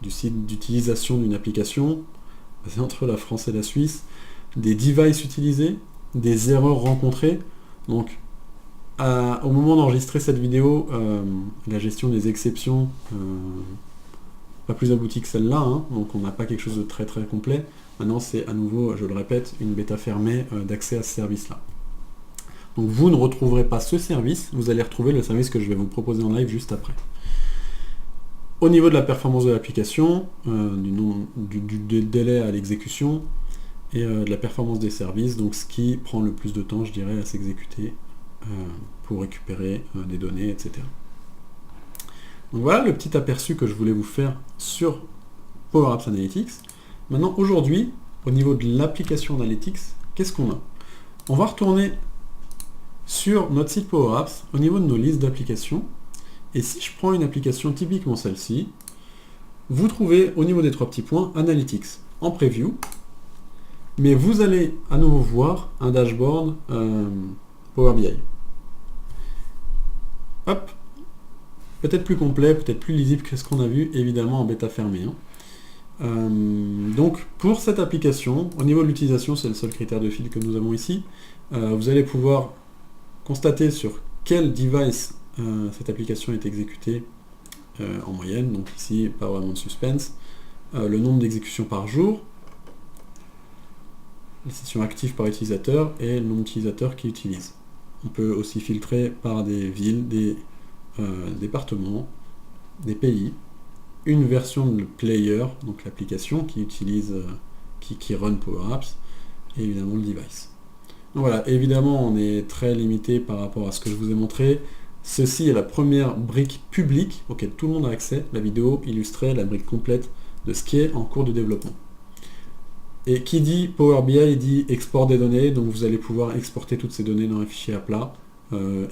du site d'utilisation d'une application, c'est entre la France et la Suisse, des devices utilisés, des erreurs rencontrées. Donc, au moment d'enregistrer cette vidéo, la gestion des exceptions, pas plus aboutie que celle-là, hein, donc on n'a pas quelque chose de très très complet. Maintenant, c'est à nouveau, je le répète, une bêta fermée d'accès à ce service-là. Donc vous ne retrouverez pas ce service, vous allez retrouver le service que je vais vous proposer en live juste après. Au niveau de la performance de l'application, du délai à l'exécution et de la performance des services, donc ce qui prend le plus de temps, je dirais, à s'exécuter pour récupérer des données, etc. Donc voilà le petit aperçu que je voulais vous faire sur Power Apps Analytics. Maintenant, aujourd'hui, au niveau de l'application Analytics, qu'est-ce qu'on a? On va retourner sur notre site Power Apps, au niveau de nos listes d'applications. Et si je prends une application typiquement celle-ci, vous trouvez au niveau des trois petits points Analytics en preview, mais vous allez à nouveau voir un dashboard Power BI. Hop, peut-être plus complet, peut-être plus lisible que ce qu'on a vu, évidemment en bêta fermée. Donc pour cette application, au niveau de l'utilisation, c'est le seul critère de fil que nous avons ici, vous allez pouvoir constater sur quel device cette application est exécutée en moyenne, donc ici pas vraiment de suspense, le nombre d'exécutions par jour, les sessions actives par utilisateur et le nombre d'utilisateurs qui utilisent. On peut aussi filtrer par des villes, des départements, des pays, une version de player, donc l'application qui utilise, qui run Power Apps, et évidemment le device. Donc voilà, évidemment on est très limité par rapport à ce que je vous ai montré. Ceci est la première brique publique auquel tout le monde a accès. La vidéo illustrait la brique complète de ce qui est en cours de développement. Et qui dit Power BI dit export des données, donc vous allez pouvoir exporter toutes ces données dans un fichier à plat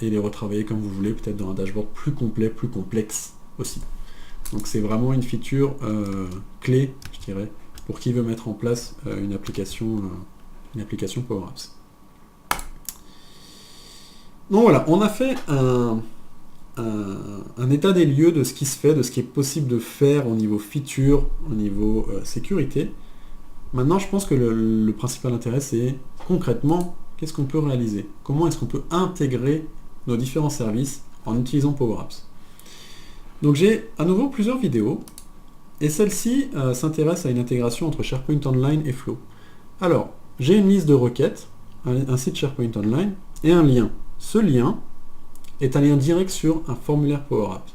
et les retravailler comme vous voulez, peut-être dans un dashboard plus complet, plus complexe aussi. Donc c'est vraiment une feature clé, je dirais, pour qui veut mettre en place une application Power Apps. Donc voilà, on a fait un état des lieux de ce qui se fait, de ce qui est possible de faire au niveau feature, au niveau sécurité. Maintenant, je pense que le principal intérêt, c'est concrètement, qu'est-ce qu'on peut réaliser? Comment est-ce qu'on peut intégrer nos différents services en utilisant Power Apps? Donc j'ai à nouveau plusieurs vidéos, et celle-ci s'intéresse à une intégration entre SharePoint Online et Flow. Alors, j'ai une liste de requêtes, un site SharePoint Online, et un lien. Ce lien est un lien direct sur un formulaire Power Apps.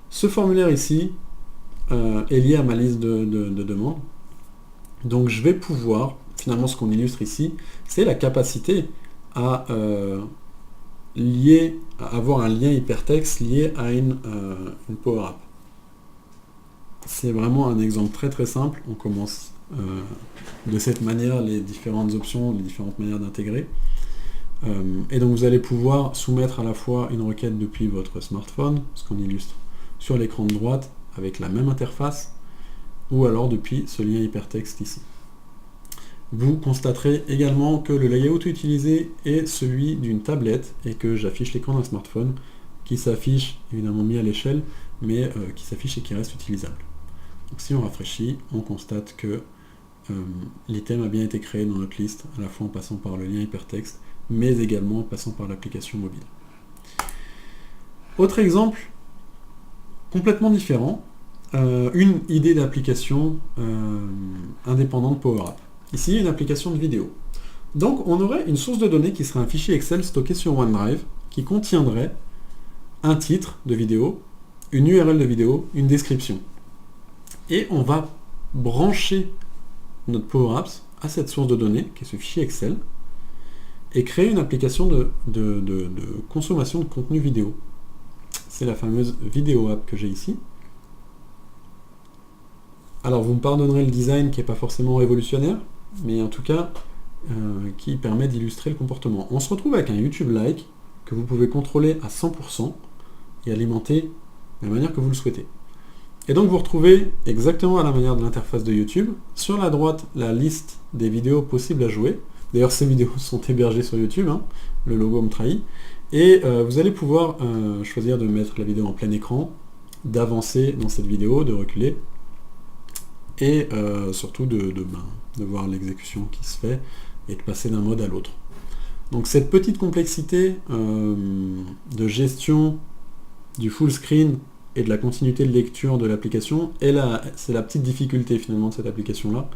Ce formulaire ici est lié à ma liste de demandes. Donc je vais pouvoir, finalement ce qu'on illustre ici, c'est la capacité à avoir un lien hypertexte lié à une Power App. C'est vraiment un exemple très très simple. On commence de cette manière les différentes options, les différentes manières d'intégrer. Et donc vous allez pouvoir soumettre à la fois une requête depuis votre smartphone, ce qu'on illustre sur l'écran de droite avec la même interface, ou alors depuis ce lien hypertexte ici. Vous constaterez également que le layout utilisé est celui d'une tablette et que j'affiche l'écran d'un smartphone qui s'affiche, évidemment mis à l'échelle, mais qui s'affiche et qui reste utilisable. Donc si on rafraîchit, on constate que l'item a bien été créé dans notre liste, à la fois en passant par le lien hypertexte, mais également en passant par l'application mobile. Autre exemple, complètement différent, une idée d'application indépendante Power App. Ici, une application de vidéo. Donc, on aurait une source de données qui serait un fichier Excel stocké sur OneDrive, qui contiendrait un titre de vidéo, une URL de vidéo, une description. Et on va brancher notre Power Apps à cette source de données, qui est ce fichier Excel, et créer une application de consommation de contenu vidéo. C'est la fameuse vidéo app que j'ai ici. Alors vous me pardonnerez le design qui n'est pas forcément révolutionnaire, mais en tout cas qui permet d'illustrer le comportement. On se retrouve avec un YouTube-like que vous pouvez contrôler à 100% et alimenter de la manière que vous le souhaitez. Et donc vous retrouvez exactement à la manière de l'interface de YouTube, sur la droite la liste des vidéos possibles à jouer. D'ailleurs ces vidéos sont hébergées sur YouTube, hein, le logo me trahit. Et vous allez pouvoir choisir de mettre la vidéo en plein écran, d'avancer dans cette vidéo, de reculer, et surtout de voir l'exécution qui se fait et de passer d'un mode à l'autre. Donc cette petite complexité de gestion du full screen et de la continuité de lecture de l'application, c'est la petite difficulté finalement de cette application-là,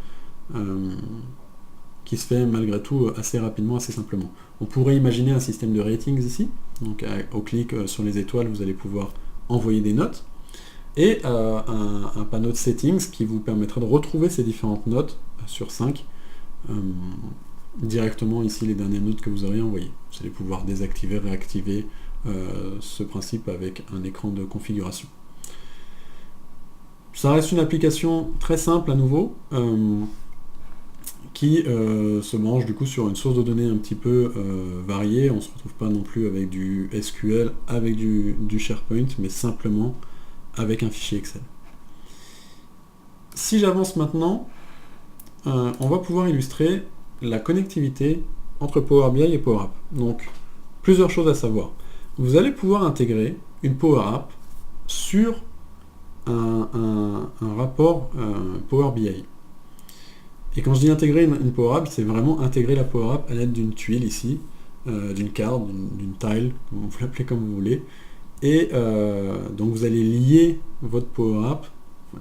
qui se fait malgré tout assez rapidement, assez simplement. On pourrait imaginer un système de ratings ici, donc au clic sur les étoiles, vous allez pouvoir envoyer des notes, et un panneau de settings qui vous permettra de retrouver ces différentes notes sur 5, directement ici les dernières notes que vous auriez envoyées. Vous allez pouvoir désactiver, réactiver ce principe avec un écran de configuration. Ça reste une application très simple à nouveau, qui se branche du coup sur une source de données un petit peu variée. On ne se retrouve pas non plus avec du SQL, avec du SharePoint, mais simplement avec un fichier Excel. Si j'avance maintenant, on va pouvoir illustrer la connectivité entre Power BI et Power App. Donc, plusieurs choses à savoir. Vous allez pouvoir intégrer une Power App sur un rapport Power BI. Et quand je dis intégrer une Power App, c'est vraiment intégrer la Power App à l'aide d'une tuile ici, d'une carte, d'une tile, vous l'appelez comme vous voulez. Et donc vous allez lier votre Power App,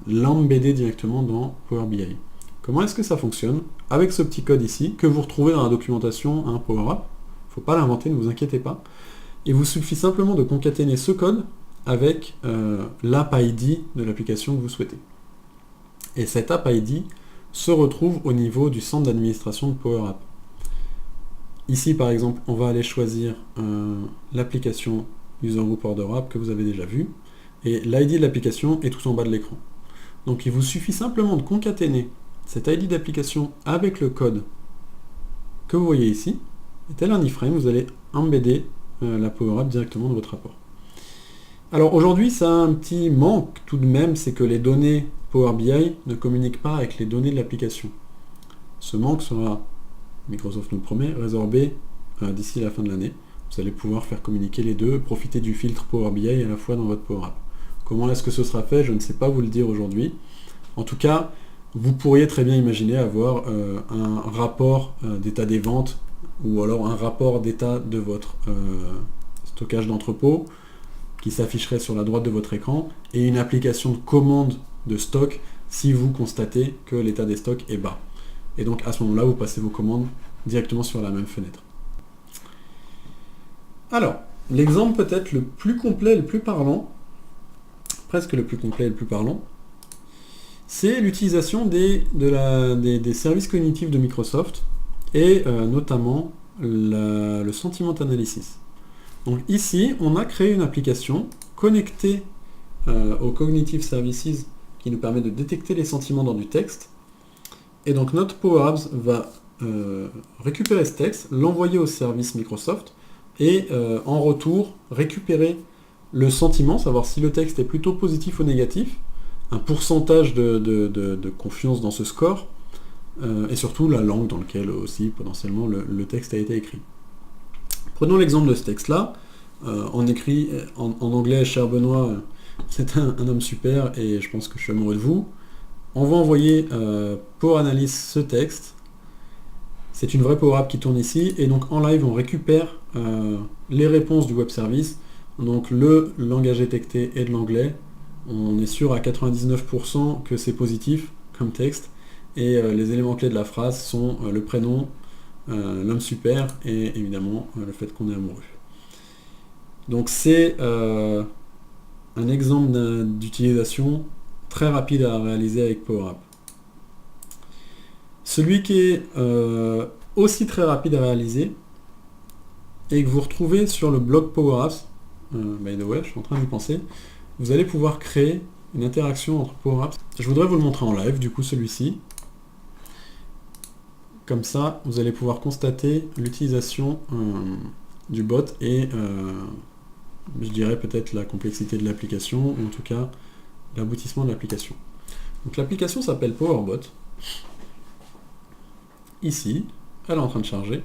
l'embedder directement dans Power BI. Comment est-ce que ça fonctionne? Avec ce petit code ici, que vous retrouvez dans la documentation Power App, il ne faut pas l'inventer, ne vous inquiétez pas. Il vous suffit simplement de concaténer ce code avec l'app ID de l'application que vous souhaitez. Et cette app ID se retrouve au niveau du centre d'administration de Power App. Ici par exemple, on va aller choisir l'application User Group Order App que vous avez déjà vu, et l'ID de l'application est tout en bas de l'écran. Donc il vous suffit simplement de concaténer cet ID d'application avec le code que vous voyez ici, et tel un iframe, vous allez embedder la Power App directement dans votre rapport. Alors aujourd'hui, ça a un petit manque tout de même, c'est que les données Power BI ne communiquent pas avec les données de l'application. Ce manque sera, Microsoft nous le promet, résorbé d'ici la fin de l'année. Vous allez pouvoir faire communiquer les deux, profiter du filtre Power BI à la fois dans votre Power App. Comment est-ce que ce sera fait? Je ne sais pas vous le dire aujourd'hui. En tout cas, vous pourriez très bien imaginer avoir un rapport d'état des ventes ou alors un rapport d'état de votre stockage d'entrepôt qui s'afficherait sur la droite de votre écran et une application de commande de stock si vous constatez que l'état des stocks est bas. Et donc à ce moment-là, vous passez vos commandes directement sur la même fenêtre. Alors, L'exemple peut-être le plus complet et le plus parlant, presque le plus complet et le plus parlant, c'est l'utilisation des services cognitifs de Microsoft et notamment le sentiment analysis. Donc ici, on a créé une application connectée aux Cognitive Services qui nous permet de détecter les sentiments dans du texte. Et donc notre Power Apps va récupérer ce texte, l'envoyer au service Microsoft et en retour récupérer le sentiment, savoir si le texte est plutôt positif ou négatif, un pourcentage de confiance dans ce score, et surtout la langue dans laquelle aussi potentiellement le texte a été écrit. Prenons l'exemple de ce texte-là. En anglais, cher Benoît, c'est un homme super et je pense que je suis amoureux de vous. On va envoyer pour analyse ce texte. C'est une vraie Power App qui tourne ici, et donc en live on récupère les réponses du web service, donc le langage détecté est de l'anglais. On est sûr à 99% que c'est positif comme texte, et les éléments clés de la phrase sont le prénom, l'homme super, et évidemment le fait qu'on est amoureux. Donc c'est un exemple d'utilisation très rapide à réaliser avec Power App. Celui qui est aussi très rapide à réaliser et que vous retrouvez sur le blog Power Apps, by the way, je suis en train d'y penser, vous allez pouvoir créer une interaction entre Power Apps. Je voudrais vous le montrer en live, du coup celui-ci. Comme ça, vous allez pouvoir constater l'utilisation du bot et je dirais peut-être la complexité de l'application, ou en tout cas l'aboutissement de l'application. Donc l'application s'appelle PowerBot. Ici, elle est en train de charger.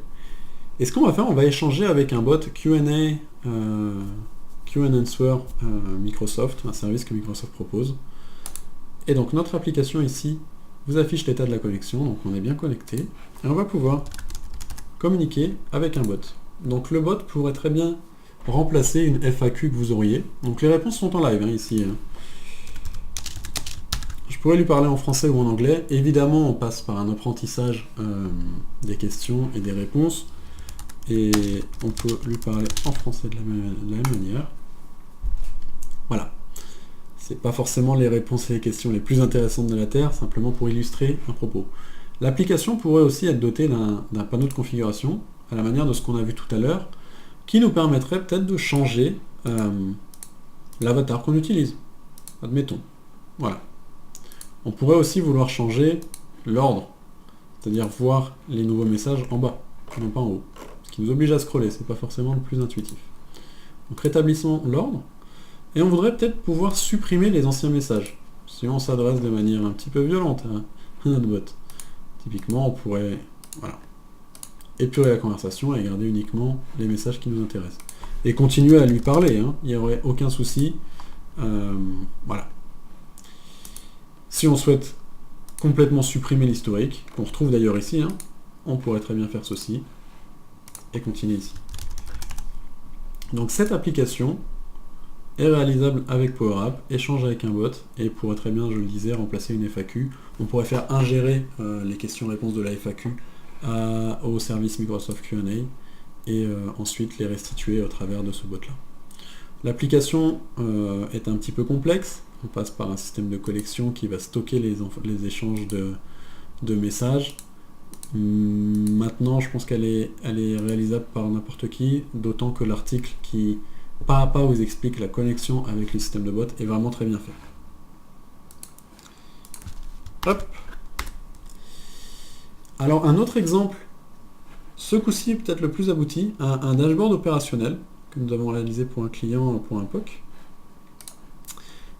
Et ce qu'on va faire, on va échanger avec un bot Q&A, Q&Answer Microsoft, un service que Microsoft propose. Et donc notre application ici vous affiche l'état de la connexion, donc on est bien connecté. Et on va pouvoir communiquer avec un bot. Donc le bot pourrait très bien remplacer une FAQ que vous auriez. Donc les réponses sont en live ici. Je pourrais lui parler en français ou en anglais. Évidemment, on passe par un apprentissage des questions et des réponses. Et on peut lui parler en français de la même manière. Voilà. C'est pas forcément les réponses et les questions les plus intéressantes de la Terre, simplement pour illustrer un propos. L'application pourrait aussi être dotée d'un panneau de configuration, à la manière de ce qu'on a vu tout à l'heure, qui nous permettrait peut-être de changer l'avatar qu'on utilise. Admettons. Voilà. On pourrait aussi vouloir changer l'ordre, c'est-à-dire voir les nouveaux messages en bas, non pas en haut. Ce qui nous oblige à scroller, c'est pas forcément le plus intuitif. Donc rétablissons l'ordre, et on voudrait peut-être pouvoir supprimer les anciens messages, si on s'adresse de manière un petit peu violente à notre bot. Typiquement, on pourrait épurer la conversation et garder uniquement les messages qui nous intéressent. Et continuer à lui parler, il n'y aurait aucun souci. Voilà. Si on souhaite complètement supprimer l'historique, qu'on retrouve d'ailleurs ici, on pourrait très bien faire ceci, et continuer ici. Donc cette application est réalisable avec Power App, échange avec un bot, et pourrait très bien, je le disais, remplacer une FAQ. On pourrait faire ingérer les questions-réponses de la FAQ au service Microsoft Q&A, et ensuite les restituer au travers de ce bot-là. L'application est un petit peu complexe. On passe par un système de collection qui va stocker les échanges de messages. Maintenant, je pense qu'elle est réalisable par n'importe qui, d'autant que l'article qui, pas à pas, vous explique la connexion avec le système de bot est vraiment très bien fait. Hop. Alors, un autre exemple, ce coup-ci peut-être le plus abouti, un dashboard opérationnel que nous avons réalisé pour un client, pour un POC,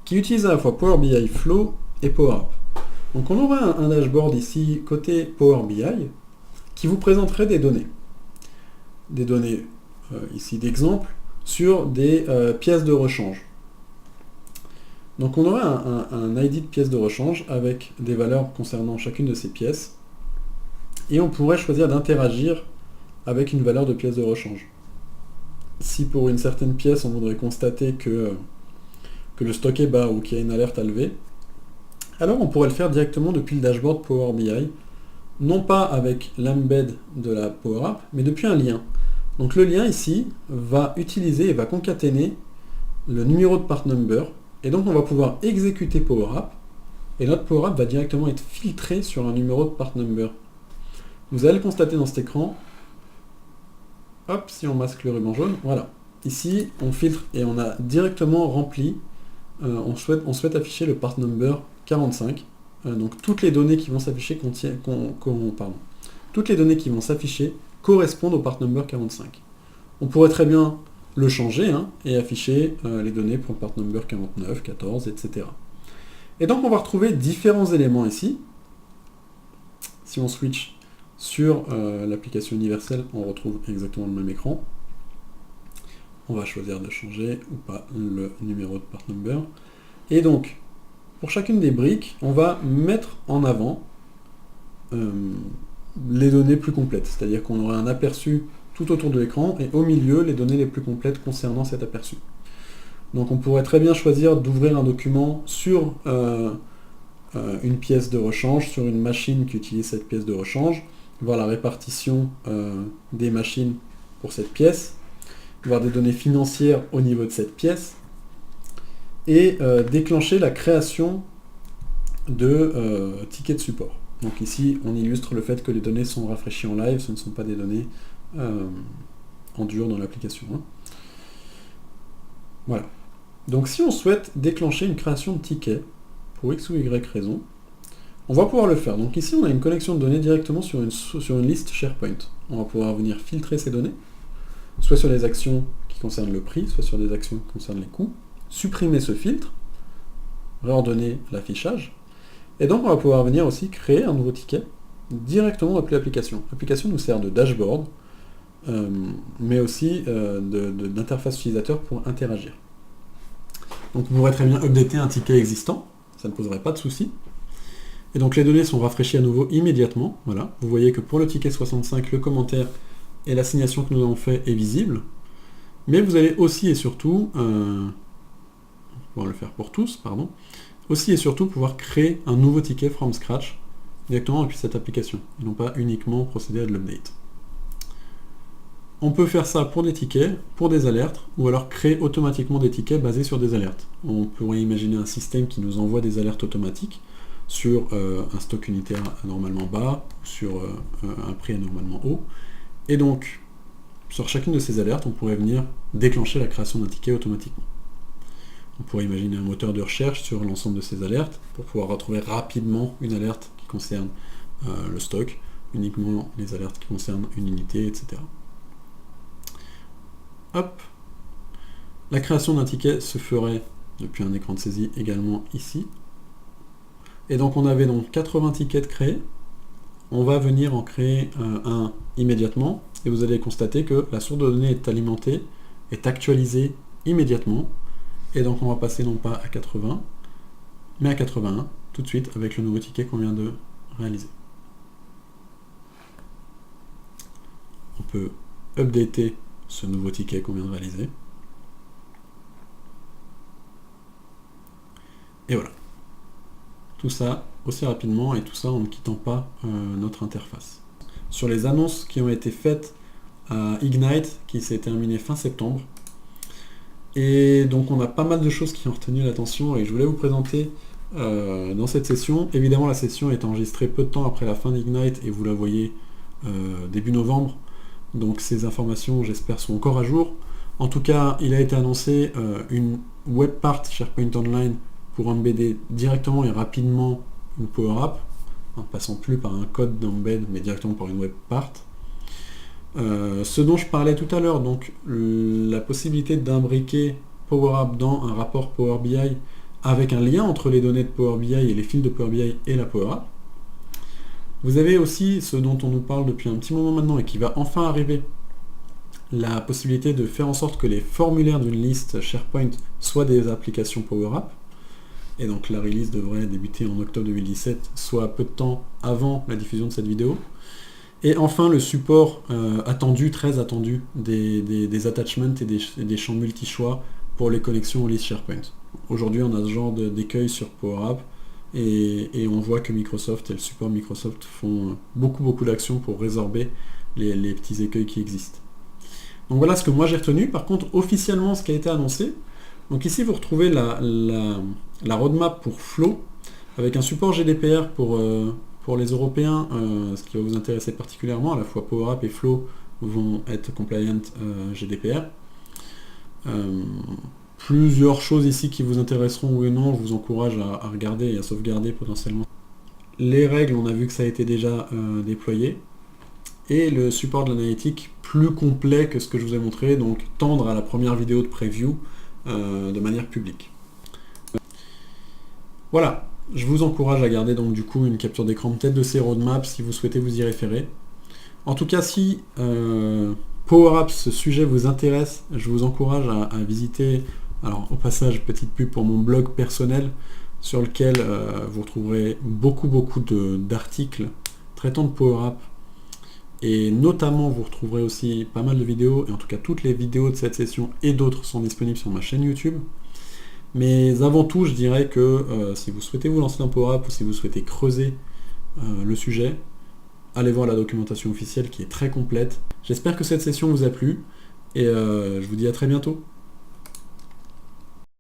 qui utilise à la fois Power BI Flow et Power App. Donc on aura un dashboard ici côté Power BI qui vous présenterait des données. Des données ici d'exemple sur des pièces de rechange. Donc on aurait un ID de pièce de rechange avec des valeurs concernant chacune de ces pièces, et on pourrait choisir d'interagir avec une valeur de pièce de rechange. Si pour une certaine pièce on voudrait constater que le stock est bas ou qu'il y a une alerte à lever, alors on pourrait le faire directement depuis le dashboard Power BI, non pas avec l'embed de la Power App, mais depuis un lien. Donc le lien ici va utiliser et va concaténer le numéro de part number, et donc on va pouvoir exécuter PowerApp, et notre PowerApp va directement être filtré sur un numéro de part number. Vous allez le constater dans cet écran. Hop, si on masque le ruban jaune, voilà. Ici, on filtre et on a directement rempli, on souhaite afficher le part number 45. Donc toutes les données qui vont s'afficher toutes les données qui vont s'afficher correspondent au part number 45. On pourrait très bien le changer et afficher les données pour le part number 49, 14, etc. Et donc on va retrouver différents éléments ici. Si on switch sur l'application universelle, on retrouve exactement le même écran. On va choisir de changer ou pas le numéro de part number. Et donc, pour chacune des briques, on va mettre en avant les données plus complètes. C'est-à-dire qu'on aura un aperçu tout autour de l'écran et au milieu, les données les plus complètes concernant cet aperçu. Donc on pourrait très bien choisir d'ouvrir un document sur une pièce de rechange, sur une machine qui utilise cette pièce de rechange, voir la répartition des machines pour cette pièce, voir des données financières au niveau de cette pièce, et déclencher la création de tickets de support. Donc ici, on illustre le fait que les données sont rafraîchies en live, ce ne sont pas des données en dur dans l'application. Voilà. Donc si on souhaite déclencher une création de ticket, pour X ou Y raison, on va pouvoir le faire. Donc ici, on a une connexion de données directement sur une liste SharePoint. On va pouvoir venir filtrer ces données, soit sur les actions qui concernent le prix, soit sur des actions qui concernent les coûts, supprimer ce filtre, réordonner l'affichage, et donc on va pouvoir venir aussi créer un nouveau ticket directement depuis l'application. L'application nous sert de dashboard, mais aussi d'interface utilisateur pour interagir. Donc on pourrait très bien updater un ticket existant, ça ne poserait pas de souci. Et donc les données sont rafraîchies à nouveau immédiatement. Voilà. Vous voyez que pour le ticket 65, le commentaire et l'assignation que nous avons fait est visible. Mais vous allez aussi et surtout, on va pouvoir le faire pour tous, pardon, aussi et surtout pouvoir créer un nouveau ticket from scratch directement depuis cette application, et non pas uniquement procéder à de l'update. On peut faire ça pour des tickets, pour des alertes, ou alors créer automatiquement des tickets basés sur des alertes. On pourrait imaginer un système qui nous envoie des alertes automatiques sur un stock unitaire anormalement bas, ou sur un prix anormalement haut. Et donc, sur chacune de ces alertes, on pourrait venir déclencher la création d'un ticket automatiquement. On pourrait imaginer un moteur de recherche sur l'ensemble de ces alertes pour pouvoir retrouver rapidement une alerte qui concerne le stock, uniquement les alertes qui concernent une unité, etc. Hop. La création d'un ticket se ferait depuis un écran de saisie également ici. Et donc on avait donc 80 tickets créés. On va venir en créer un immédiatement, et vous allez constater que la source de données est alimentée, est actualisée immédiatement. Et donc on va passer non pas à 80, mais à 81, tout de suite avec le nouveau ticket qu'on vient de réaliser. On peut updater ce nouveau ticket qu'on vient de réaliser. Et voilà. Tout ça aussi rapidement, et tout ça en ne quittant pas notre interface. Sur les annonces qui ont été faites à Ignite, qui s'est terminé fin septembre, et donc on a pas mal de choses qui ont retenu l'attention, et je voulais vous présenter dans cette session. Évidemment, la session est enregistrée peu de temps après la fin d'Ignite, et vous la voyez début novembre, donc ces informations, j'espère, sont encore à jour. En tout cas, il a été annoncé une web part SharePoint Online pour embedder directement et rapidement une Power App, en passant plus par un code d'embed, mais directement par une web part. Ce dont je parlais tout à l'heure, donc la possibilité d'imbriquer Power App dans un rapport Power BI avec un lien entre les données de Power BI et les fils de Power BI et la Power App. Vous avez aussi ce dont on nous parle depuis un petit moment maintenant et qui va enfin arriver, la possibilité de faire en sorte que les formulaires d'une liste SharePoint soient des applications Power App. Et donc la release devrait débuter en octobre 2017, soit peu de temps avant la diffusion de cette vidéo. Et enfin le support attendu, très attendu, des attachments et des champs multi-choix pour les connexions aux listes SharePoint. Aujourd'hui on a ce genre d'écueil sur Power App, et on voit que Microsoft et le support Microsoft font beaucoup d'actions pour résorber les petits écueils qui existent. Donc voilà ce que moi j'ai retenu. Par contre, officiellement, ce qui a été annoncé, donc ici vous retrouvez la roadmap pour Flow, avec un support GDPR pour les Européens, ce qui va vous intéresser particulièrement. À la fois PowerApp et Flow vont être compliant GDPR. Plusieurs choses ici qui vous intéresseront ou non, je vous encourage à regarder et à sauvegarder potentiellement. Les règles, on a vu que ça a été déjà déployé. Et le support de l'analytique plus complet que ce que je vous ai montré, donc tendre à la première vidéo de preview de manière publique. Voilà, je vous encourage à garder donc du coup une capture d'écran peut-être de ces roadmaps si vous souhaitez vous y référer. En tout cas, si PowerApps, ce sujet vous intéresse, je vous encourage à visiter, alors au passage, petite pub pour mon blog personnel, sur lequel vous retrouverez beaucoup d'articles traitant de PowerApp, et notamment vous retrouverez aussi pas mal de vidéos, et en tout cas toutes les vidéos de cette session et d'autres sont disponibles sur ma chaîne YouTube. Mais avant tout, je dirais que si vous souhaitez vous lancer dans PowerApp ou si vous souhaitez creuser le sujet, allez voir la documentation officielle qui est très complète. J'espère que cette session vous a plu, et je vous dis à très bientôt.